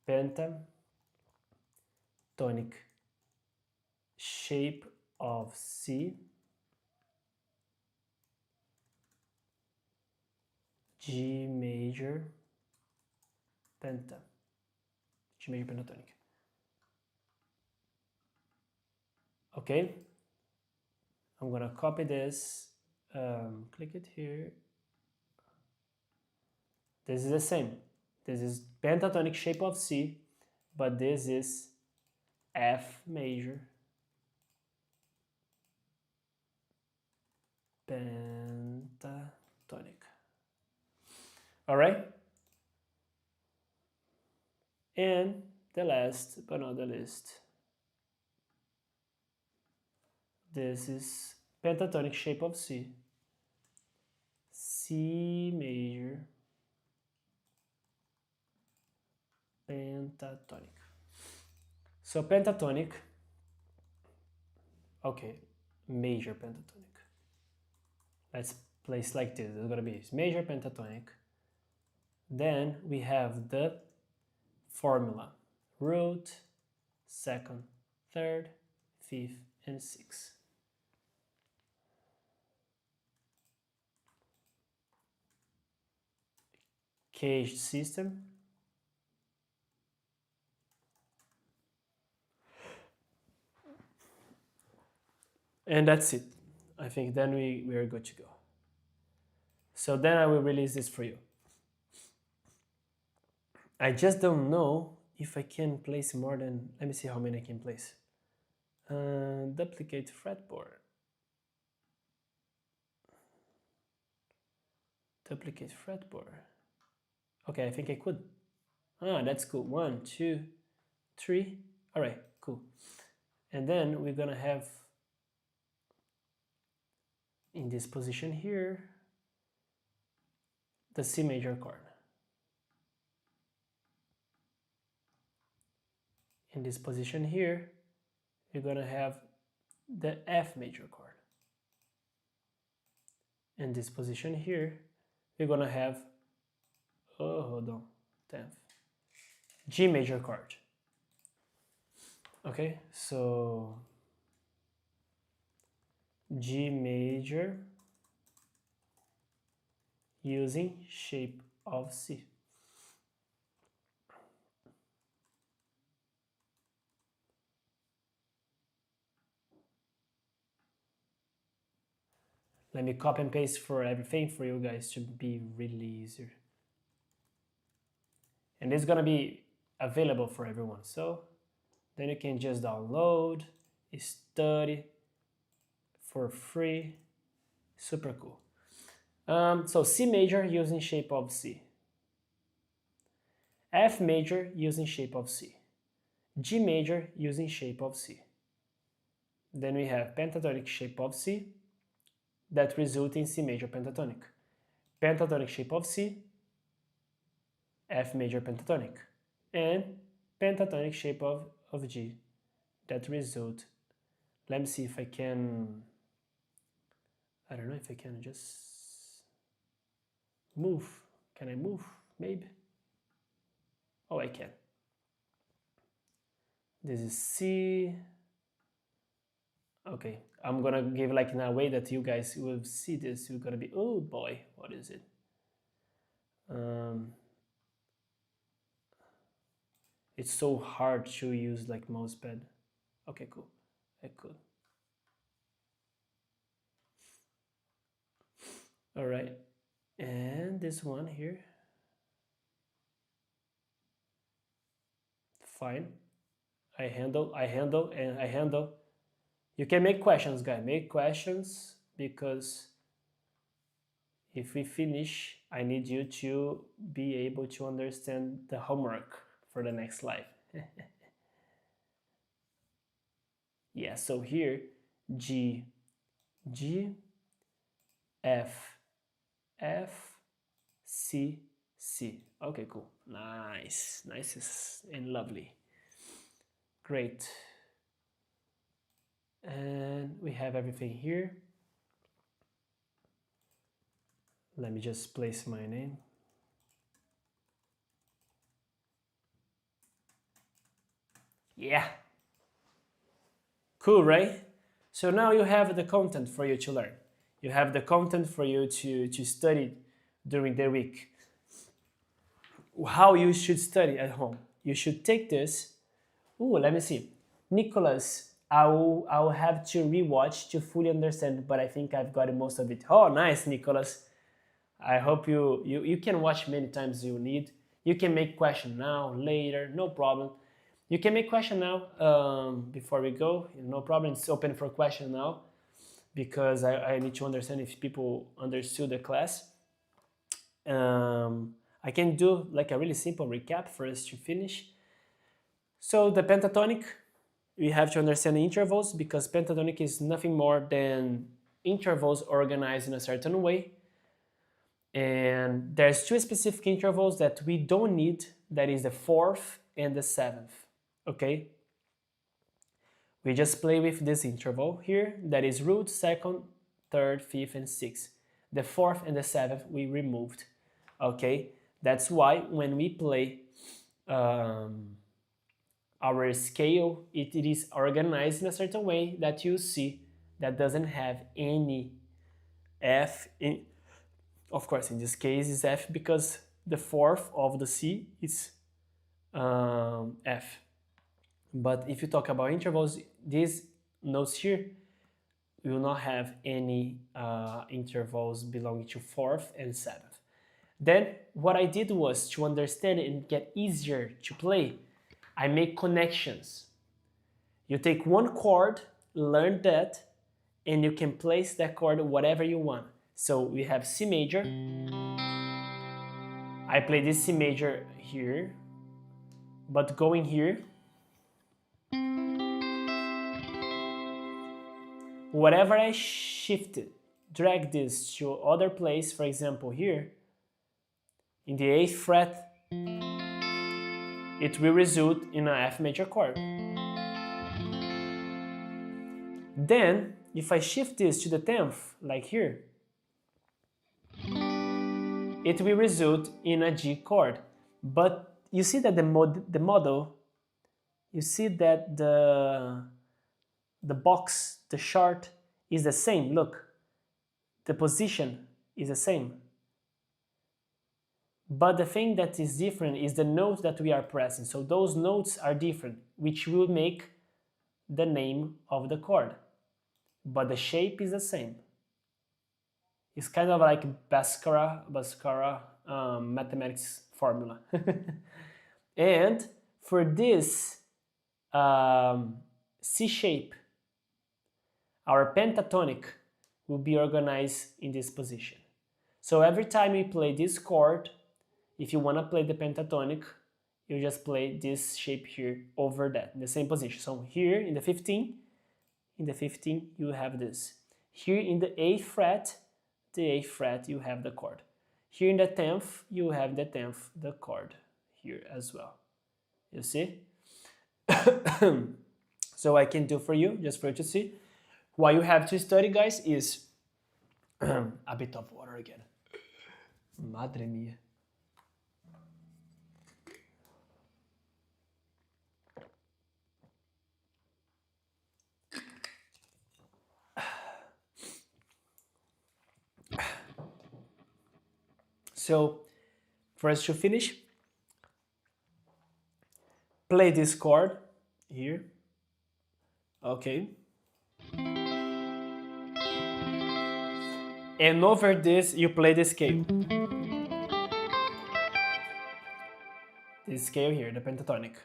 pentatonic shape of C, G major pentatonic. Okay, I'm gonna copy this, click it here. This is the same. This is pentatonic shape of C, but this is F major pentatonic. All right? And the last but not the least, this is pentatonic shape of C, C major pentatonic. So pentatonic, okay, major pentatonic. Let's place like this. It's gonna be major pentatonic. Then we have the formula: root, second, third, fifth, and sixth. CAGED system. And that's it. I think then we are good to go. So then I will release this for you. I just don't know if I can place more than, let me see how many I can place. Duplicate fretboard. duplicate fretboard. Okay, I think I could. Ah, that's cool. 1, 2, 3. All right, cool. And then we're gonna have in this position here the C major chord. In this position here, we're gonna have the F major chord. In this position here, we're gonna have, oh, hold on, 10th, G major chord. Okay, so G major using shape of C. Let me copy and paste for everything for you guys to be really easier. And it's gonna be available for everyone. So then you can just download, study for free. Super cool. So C major using shape of C. F major using shape of C. G major using shape of C. Then we have pentatonic shape of C that result in C major pentatonic. Pentatonic shape of C, F major pentatonic. And pentatonic shape of G that result. Let me see if I can, I don't know if I can just move. Can I move? Maybe. Oh, I can. This is C. Okay, I'm gonna give like in a way that you guys will see this. You're gonna be, oh boy, what is it? It's so hard to use like mousepad. Okay, cool. I could. All right, and this one here. Fine. I handle. You can make questions, guys. Make questions, because if we finish, I need you to be able to understand the homework for the next slide. Yeah, so here, G, F, C, C. Okay, cool. Nice. Nice and lovely. Great. And we have everything here. Let me just place my name. Yeah. Cool, right? So now you have the content for you to learn. You have the content for you to study during the week. How you should study at home. You should take this. Ooh, let me see. Nicholas, I will have to rewatch to fully understand, but I think I've got most of it. Oh, nice, Nicholas. I hope you can watch many times you need. You can make question now, later, no problem. You can make question now before we go, no problem. It's open for question now because I need to understand if people understood the class. I can do like a really simple recap for us to finish. So the pentatonic, we have to understand the intervals because pentatonic is nothing more than intervals organized in a certain way. And there's two specific intervals that we don't need, that is the 4th and the 7th, okay? We just play with this interval here, that is root, 2nd, 3rd, 5th, and 6th. The 4th and the 7th we removed, okay? That's why when we play our scale, it is organized in a certain way that you see that doesn't have any F in. Of course, in this case, it's F because the 4th of the C is F. But if you talk about intervals, these notes here will not have any intervals belonging to 4th and 7th. Then what I did was to understand it and get easier to play, I make connections. You take one chord, learn that, and you can place that chord whatever you want. So we have C major. I play this C major here, but going here, whatever I shifted, drag this to other place, for example here, in the 8th fret, it will result in an F major chord. Then, if I shift this to the 10th, like here, it will result in a G chord. But you see that the model, you see that the box, the chart is the same. Look, the position is the same. But the thing that is different is the note that we are pressing. So those notes are different, which will make the name of the chord. But the shape is the same. It's kind of like 𝗏𝗏 mathematics formula. And for this C shape, our pentatonic will be organized in this position. So every time you play this chord, if you want to play the pentatonic, you just play this shape here over that, in the same position. So here in the 15, you have this. Here in the 8th fret, you have the chord. Here in the 10th, you have the 10th, the chord here as well. You see? So I can do for you, just for you to see. What you have to study, guys, is a bit of water again. Madre mia. So, for us to finish, play this chord here. Okay. And over this, you play the scale. This scale here, the pentatonic.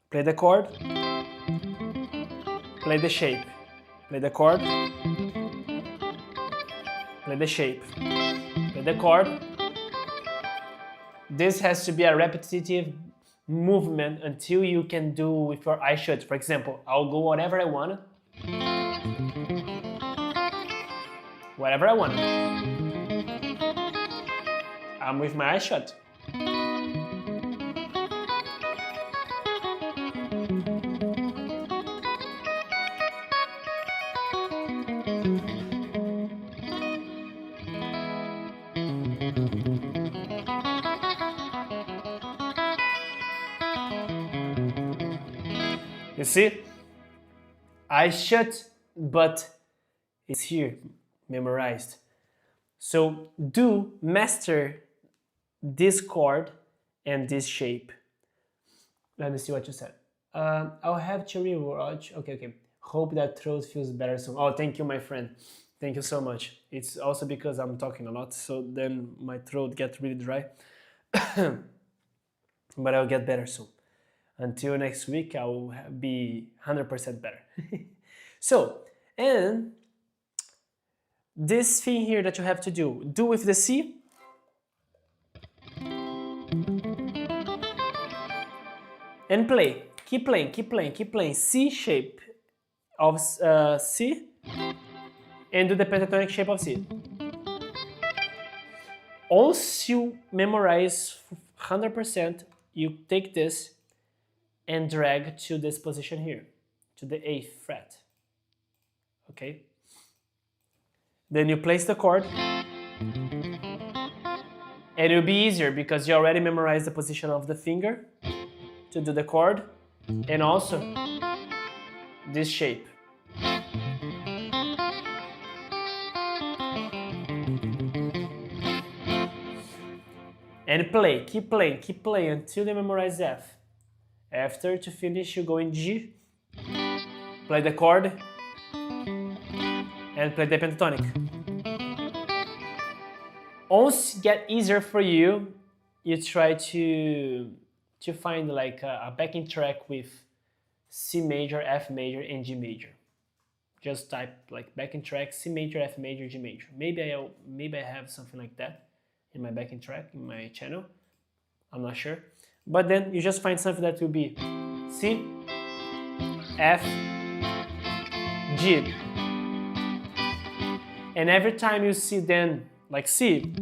Play the chord. Play the shape. Play the chord. Play the shape. Play the chord. This has to be a repetitive movement until you can do with your eye shut. For example, I'll go whatever I want. Whatever I want. I'm with my eyes shut. You see? Eyes shut, but it's here, memorized. So master this chord and this shape. Let me see what you said. I'll have to rewatch. Okay. Hope that throat feels better soon. Oh, thank you, my friend. Thank you so much. It's also because I'm talking a lot, so then my throat gets really dry. But I'll get better soon. Until next week, I will be 100% better. So, and this thing here that you have to do with the C. And play. Keep playing. C shape of C. And do the pentatonic shape of C. Once you memorize 100%, you take this and drag to this position here, to the 8th fret. Okay? Then you place the chord. And it'll be easier because you already memorized the position of the finger to do the chord, and also this shape. And play, keep playing until you memorize F. After, to finish, you go in G, play the chord, and play the pentatonic. Once it gets easier for you, you try to find like a backing track with C major, F major, and G major. just type like backing track C major, F major, G major. Maybe I have something like that in my backing track in my channel. I'm not sure. But then you just find something that will be C, F, G. And every time you see then like C,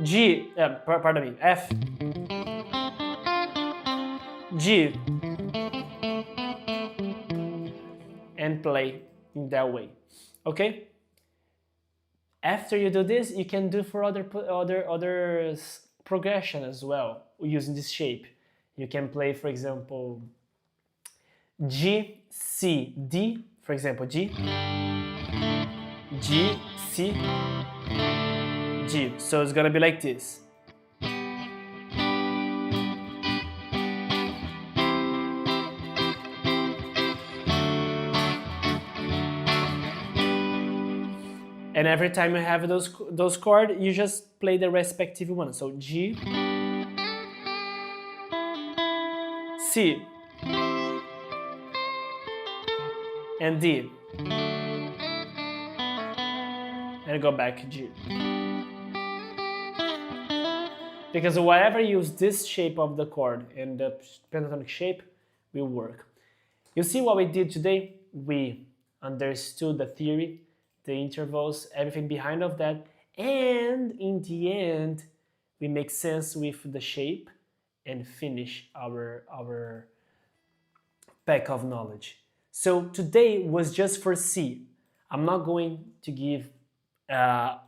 G, pardon me, F, G, and play in that way, okay? After you do this, you can do for other progression as well using this shape. You can play, for example, G, C, D, for example, G, G, C, G. So it's gonna be like this. And every time you have those chords, you just play the respective one. So G, C, and D. And go back G. Because whatever you use this shape of the chord and the pentatonic shape will work. You see what we did today? We understood the theory, the intervals, everything behind of that, and in the end, we make sense with the shape and finish our pack of knowledge. So today was just for C. I'm not going to give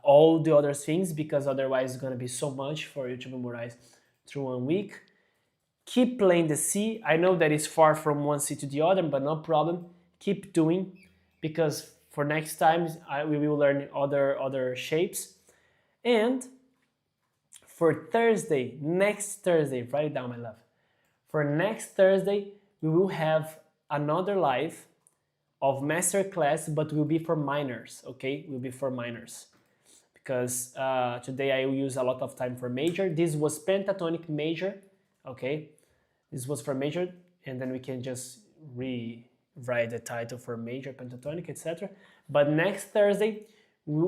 all the other things because otherwise it's going to be so much for you to memorize through 1 week. Keep playing the C. I know that it's far from one C to the other, but no problem. Keep doing, because for next time we will learn other shapes. And for Thursday, next Thursday, write it down, my love. For next Thursday, we will have another live of MasterClass, but will be for minors, okay? Will be for minors. Because today I will use a lot of time for major. This was pentatonic major, okay? This was for major, and then we can just rewrite the title for major, pentatonic, etc. But next Thursday,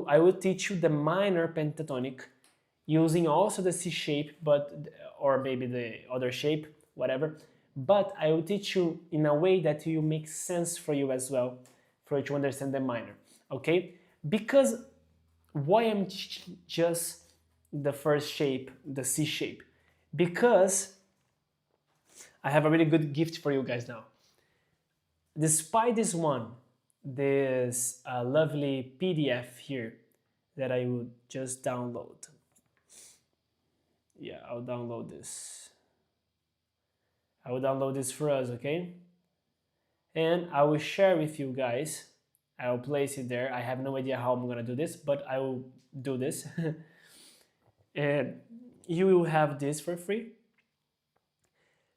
I will teach you the minor pentatonic using also the C shape, or maybe the other shape, whatever. But I will teach you in a way that will make sense for you as well, for you to understand the minor, okay? Because why I'm teaching just the first shape, the C shape? Because I have a really good gift for you guys now. Despite this one, this lovely PDF here that I would just download. Yeah, I'll download this. I will download this for us, okay? And I will share with you guys. I will place it there. I have no idea how I'm gonna do this, but I will do this. And you will have this for free.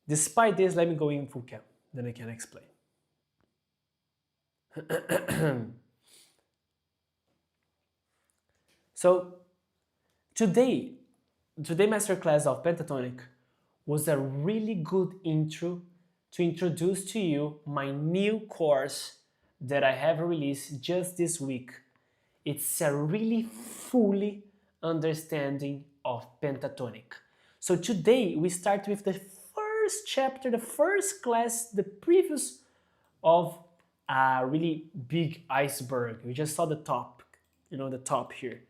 Despite this, let me go in full cam, then I can explain. So today masterclass of pentatonic was a really good intro to introduce to you my new course that I have released just this week. It's a really fully understanding of pentatonic. So today we start with the first chapter, the first class, the previous of a really big iceberg. We just saw the top, you know, the top here.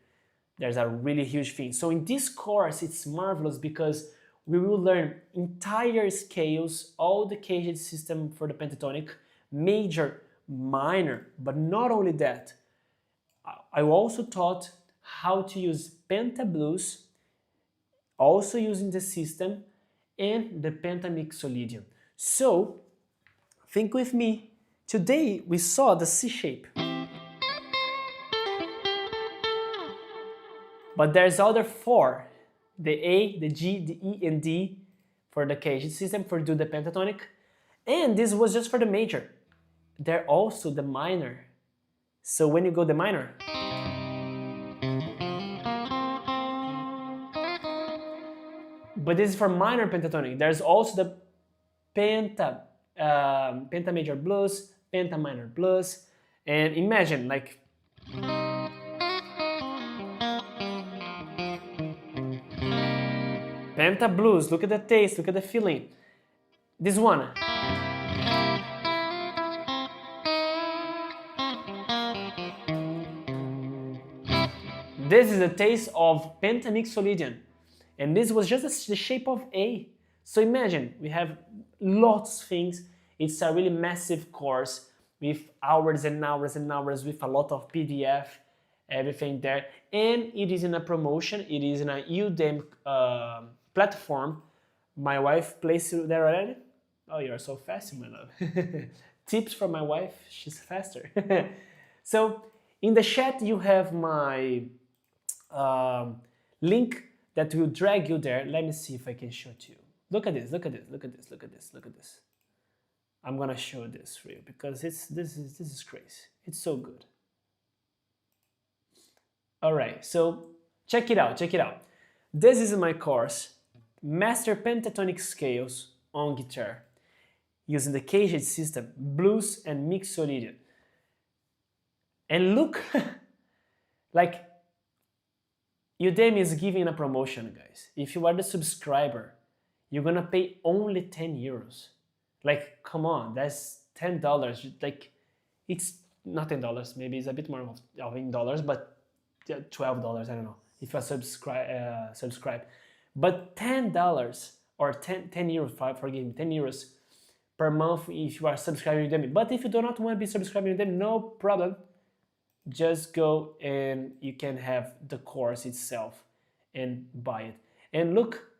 There's a really huge thing. So in this course, it's marvelous because we will learn entire scales, all the CAGED system for the pentatonic, major, minor, but not only that. I also taught how to use pentablues, also using the system, and the pentamixolydian. So, think with me. Today we saw the C shape. But there's other four. The A, the G, the E, and D for the CAGED system for do the pentatonic. And this was just for the major. They're also the minor. So when you go the minor, but this is for minor pentatonic. There's also the penta major blues, penta minor plus, and imagine like penta blues. Look at the taste, look at the feeling. This one. This is the taste of pentamixolydian, and this was just the shape of A. So imagine, we have lots of things. It's a really massive course with hours and hours and hours, with a lot of PDF, everything there. And it is in a promotion, it is in a Udemy platform. My wife placed it there already. Oh, you're so fast, my love. Tips from my wife, she's faster. So in the chat you have my link that will drag you there. Let me see if I can show it to you. Look at this, look at this, look at this, look at this, look at this. I'm gonna show this for you because this is crazy. It's so good. Alright, so check it out, check it out. This is my course, Master Pentatonic Scales on Guitar, using the CAGED system, blues and mixolydian. And look, like Udemy is giving a promotion, guys. If you are the subscriber, you're gonna pay only 10 euros. Like, come on, that's $10. Like, it's not $10, maybe it's a bit more in dollars, but $12, I don't know, if you subscribe. But $10 or 10 euros, forgive me, 10 euros per month if you are subscribing to Udemy. But if you do not want to be subscribing to Udemy, no problem. Just go and you can have the course itself and buy it. And look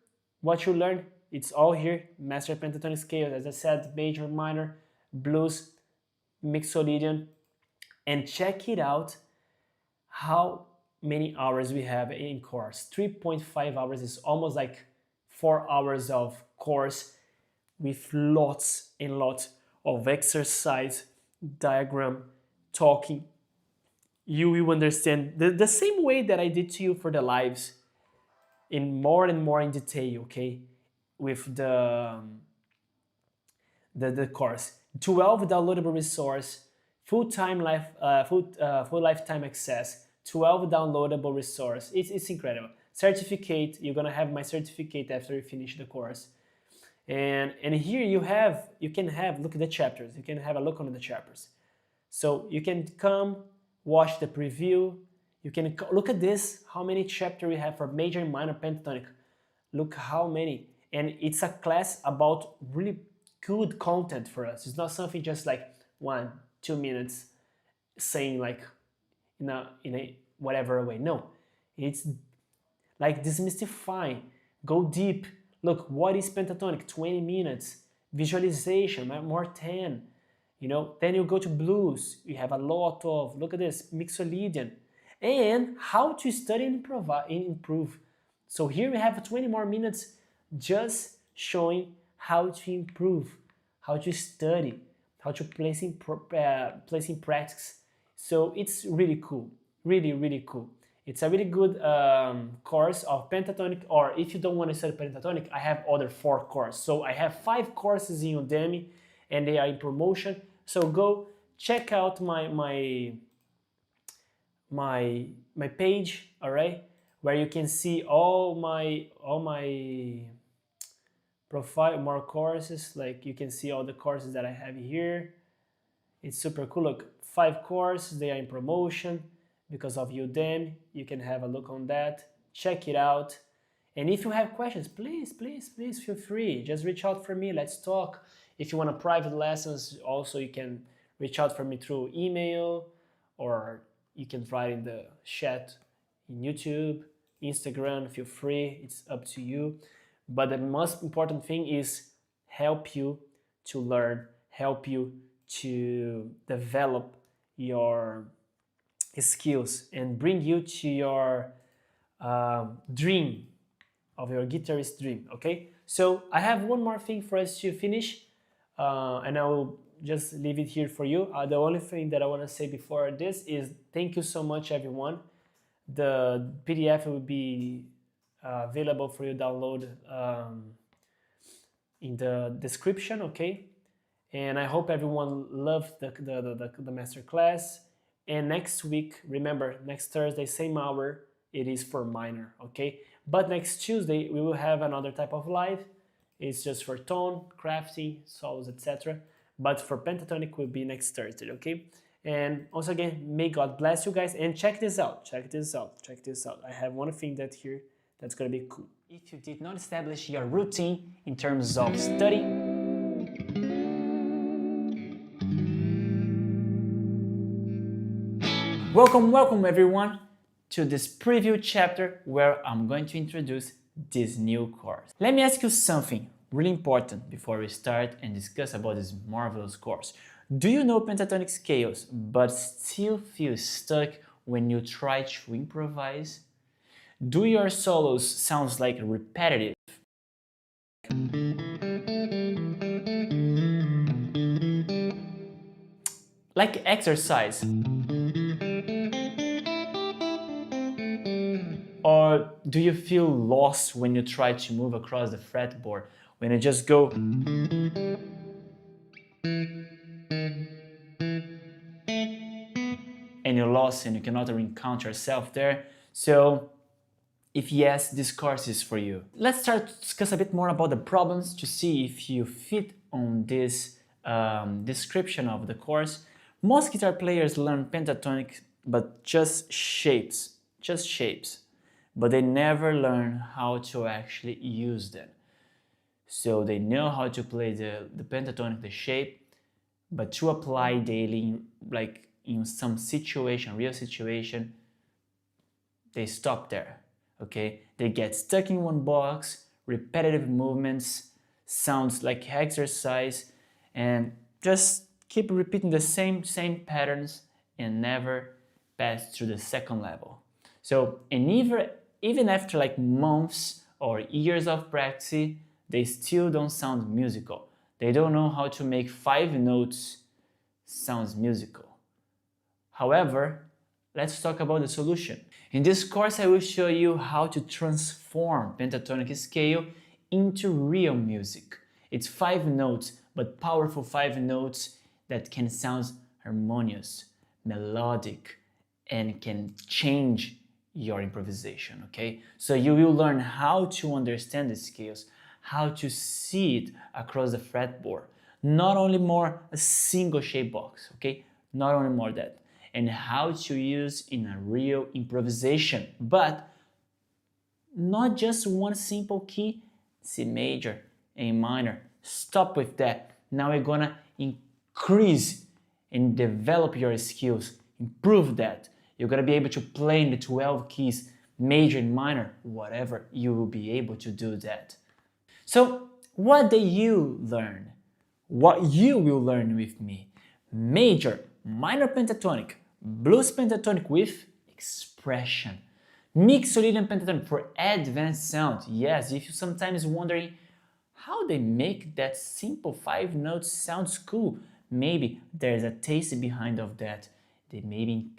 what you learn. It's all here. Master Pentatonic Scales, as I said, major, minor, blues, mixolydian. And check it out how many hours we have in course. 3.5 hours is almost like 4 hours of course with lots and lots of exercise, diagram, talking. You will understand the same way that I did to you for the lives in more and more in detail, okay? With the course. 12 downloadable resource, full lifetime access, 12 downloadable resource. It's incredible. Certificate, you're gonna have my certificate after you finish the course. And here you can have, look at the chapters. You can have a look on the chapters. So you can come, watch the preview. You can look at this, how many chapters we have for major and minor pentatonic. Look how many. And it's a class about really good content for us. It's not something just like 1-2 minutes saying like in a whatever way. No, it's like demystifying, go deep. Look, what is pentatonic? 20 minutes. Visualization, more 10. You know, then you go to blues. You have a lot of, look at this, mixolydian. And how to study and improve. So here we have 20 more minutes just showing how to improve, how to study, how to place in practice. So it's really cool, really, really cool. It's a really good course of pentatonic, or if you don't want to study pentatonic, I have other 4 courses. So I have 5 courses in Udemy and they are in promotion. So go check out my page, all right, where you can see all my profile, more courses. Like you can see all the courses that I have here. It's super cool. Look, 5 courses, they are in promotion because of Udemy. You can have a look on that, check it out. And if you have questions, please feel free. Just reach out for me, let's talk. If you want a private lessons, also you can reach out for me through email, or you can write in the chat in YouTube, Instagram, feel free, it's up to you. But the most important thing is help you to learn, help you to develop your skills and bring you to your dream, of your guitarist dream, okay? So I have one more thing for us to finish, and I will just leave it here for you. The only thing that I want to say before this is thank you so much, everyone. The PDF will be available for you to download in the description, okay? And I hope everyone loved the masterclass. And next week, remember, next Thursday, same hour, it is for minor, okay? But next Tuesday, we will have another type of live. It's just for tone, crafting, solos, etc. But for pentatonic will be next Thursday, okay? And once again, may God bless you guys. And check this out, check this out, check this out. I have one thing that here that's gonna be cool. If you did not establish your routine in terms of study, welcome everyone to this preview chapter where I'm going to introduce this new course. Let me ask you something really important before we start and discuss about this marvelous course. Do you know pentatonic scales but still feel stuck when you try to improvise? Do your solos sound like repetitive? Like exercise? Or do you feel lost when you try to move across the fretboard? When you just go and you're lost and you cannot encounter yourself there? So if yes, this course is for you. Let's start to discuss a bit more about the problems to see if you fit on this description of the course. Most guitar players learn pentatonic but just shapes. But they never learn how to actually use them. So they know how to play the pentatonic, the shape, but to apply daily, like in some situation, real situation, they stop there, okay? They get stuck in one box, repetitive movements, sounds like exercise, and just keep repeating the same patterns and never pass through the second level. So, and even after like months or years of practice, they still don't sound musical. They don't know how to make 5 notes sounds musical. However, let's talk about the solution. In this course, I will show you how to transform pentatonic scale into real music. It's 5 notes, but powerful 5 notes that can sound harmonious, melodic, and can change your improvisation, okay? So you will learn how to understand the scales, how to see it across the fretboard. Not only more a single shape box, okay? Not only more that. And how to use in a real improvisation, but not just one simple key, C major, A minor. Stop with that. Now we're gonna increase and develop your skills, improve that. You're going to be able to play in the 12 keys, major and minor, whatever, you will be able to do that. So, what did you learn? What you will learn with me? Major, minor pentatonic, blues pentatonic with expression. Mixolydian pentatonic for advanced sound. Yes, if you're sometimes wondering how they make that simple 5 notes sounds cool, maybe there's a taste behind of that. They maybe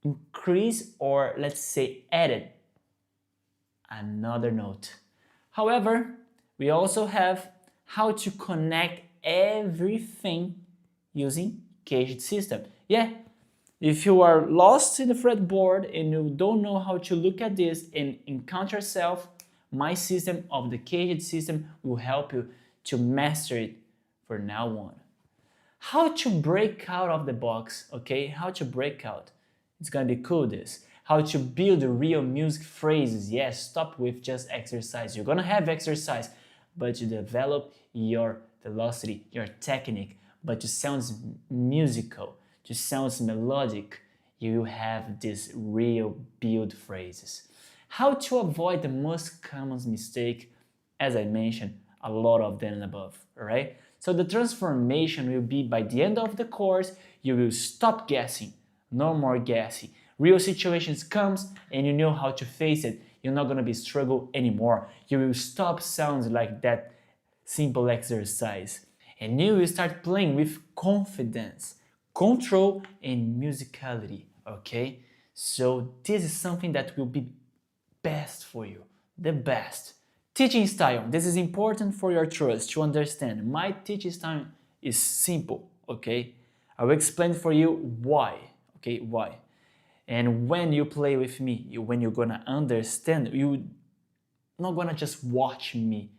increase or let's say added another note. However, we also have how to connect everything using CAGED system. Yeah, if you are lost in the fretboard and you don't know how to look at this and encounter yourself, my system of the CAGED system will help you to master it for now on. How to break out of the box, okay? How to break out. It's gonna be cool this. How to build real music phrases. Yes, stop with just exercise. You're gonna have exercise, but to develop your velocity, your technique, but to sound musical, to sound melodic, you have these real build phrases. How to avoid the most common mistake, as I mentioned, a lot of them above, alright? So the transformation will be by the end of the course, you will stop guessing. No more guessing. Real situations comes and you know how to face it. You're not gonna be struggle anymore. You will stop sounds like that simple exercise. And you will start playing with confidence, control, and musicality, okay? So this is something that will be best for you, the best. Teaching style, this is important for your trust to understand. My teaching style is simple, okay? I will explain for you why, okay? Why? And when you play with me, when you're gonna understand, you're not gonna just watch me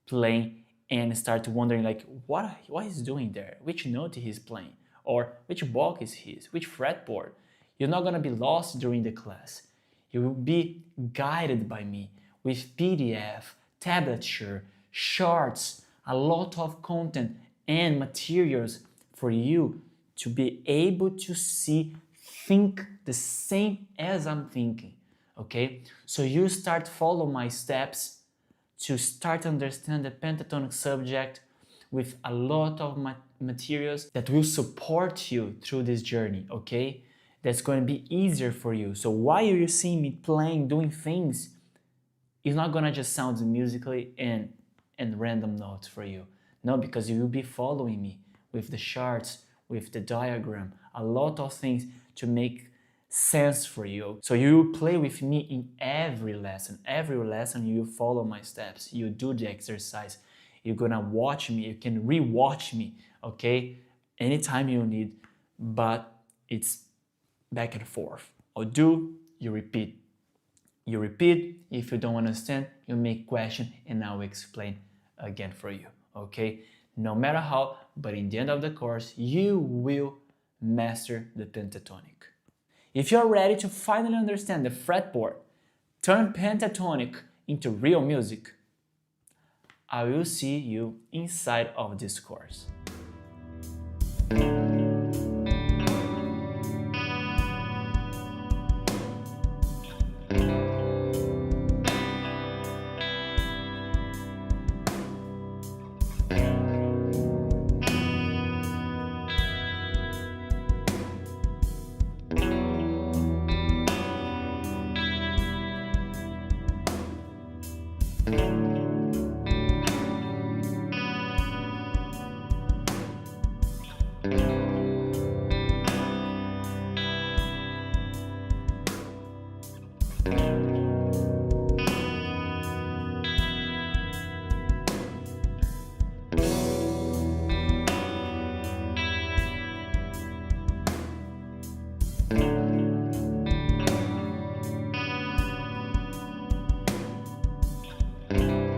playing and start wondering like, what he's doing there? Which note he's playing? Or which box is his? Which fretboard? You're not gonna be lost during the class. You will be guided by me with PDF, tablature, charts, a lot of content and materials for you to be able to think the same as I'm thinking, okay? So you start follow my steps to start understand the pentatonic subject with a lot of materials that will support you through this journey, okay? That's going to be easier for you. So while you see me playing, doing things, it's not going to just sound musically and random notes for you. No, because you will be following me with the charts, with the diagram, a lot of things to make sense for you. So you will play with me in every lesson. Every lesson you follow my steps. You do the exercise. You're gonna watch me. You can re-watch me, okay? Anytime you need, but it's back and forth. I'll do, you repeat. You repeat. If you don't understand, you make question and I'll explain again for you, okay? No matter how, but in the end of the course, you will master the pentatonic. If you're ready to finally understand the fretboard, turn pentatonic into real music, I will see you inside of this course.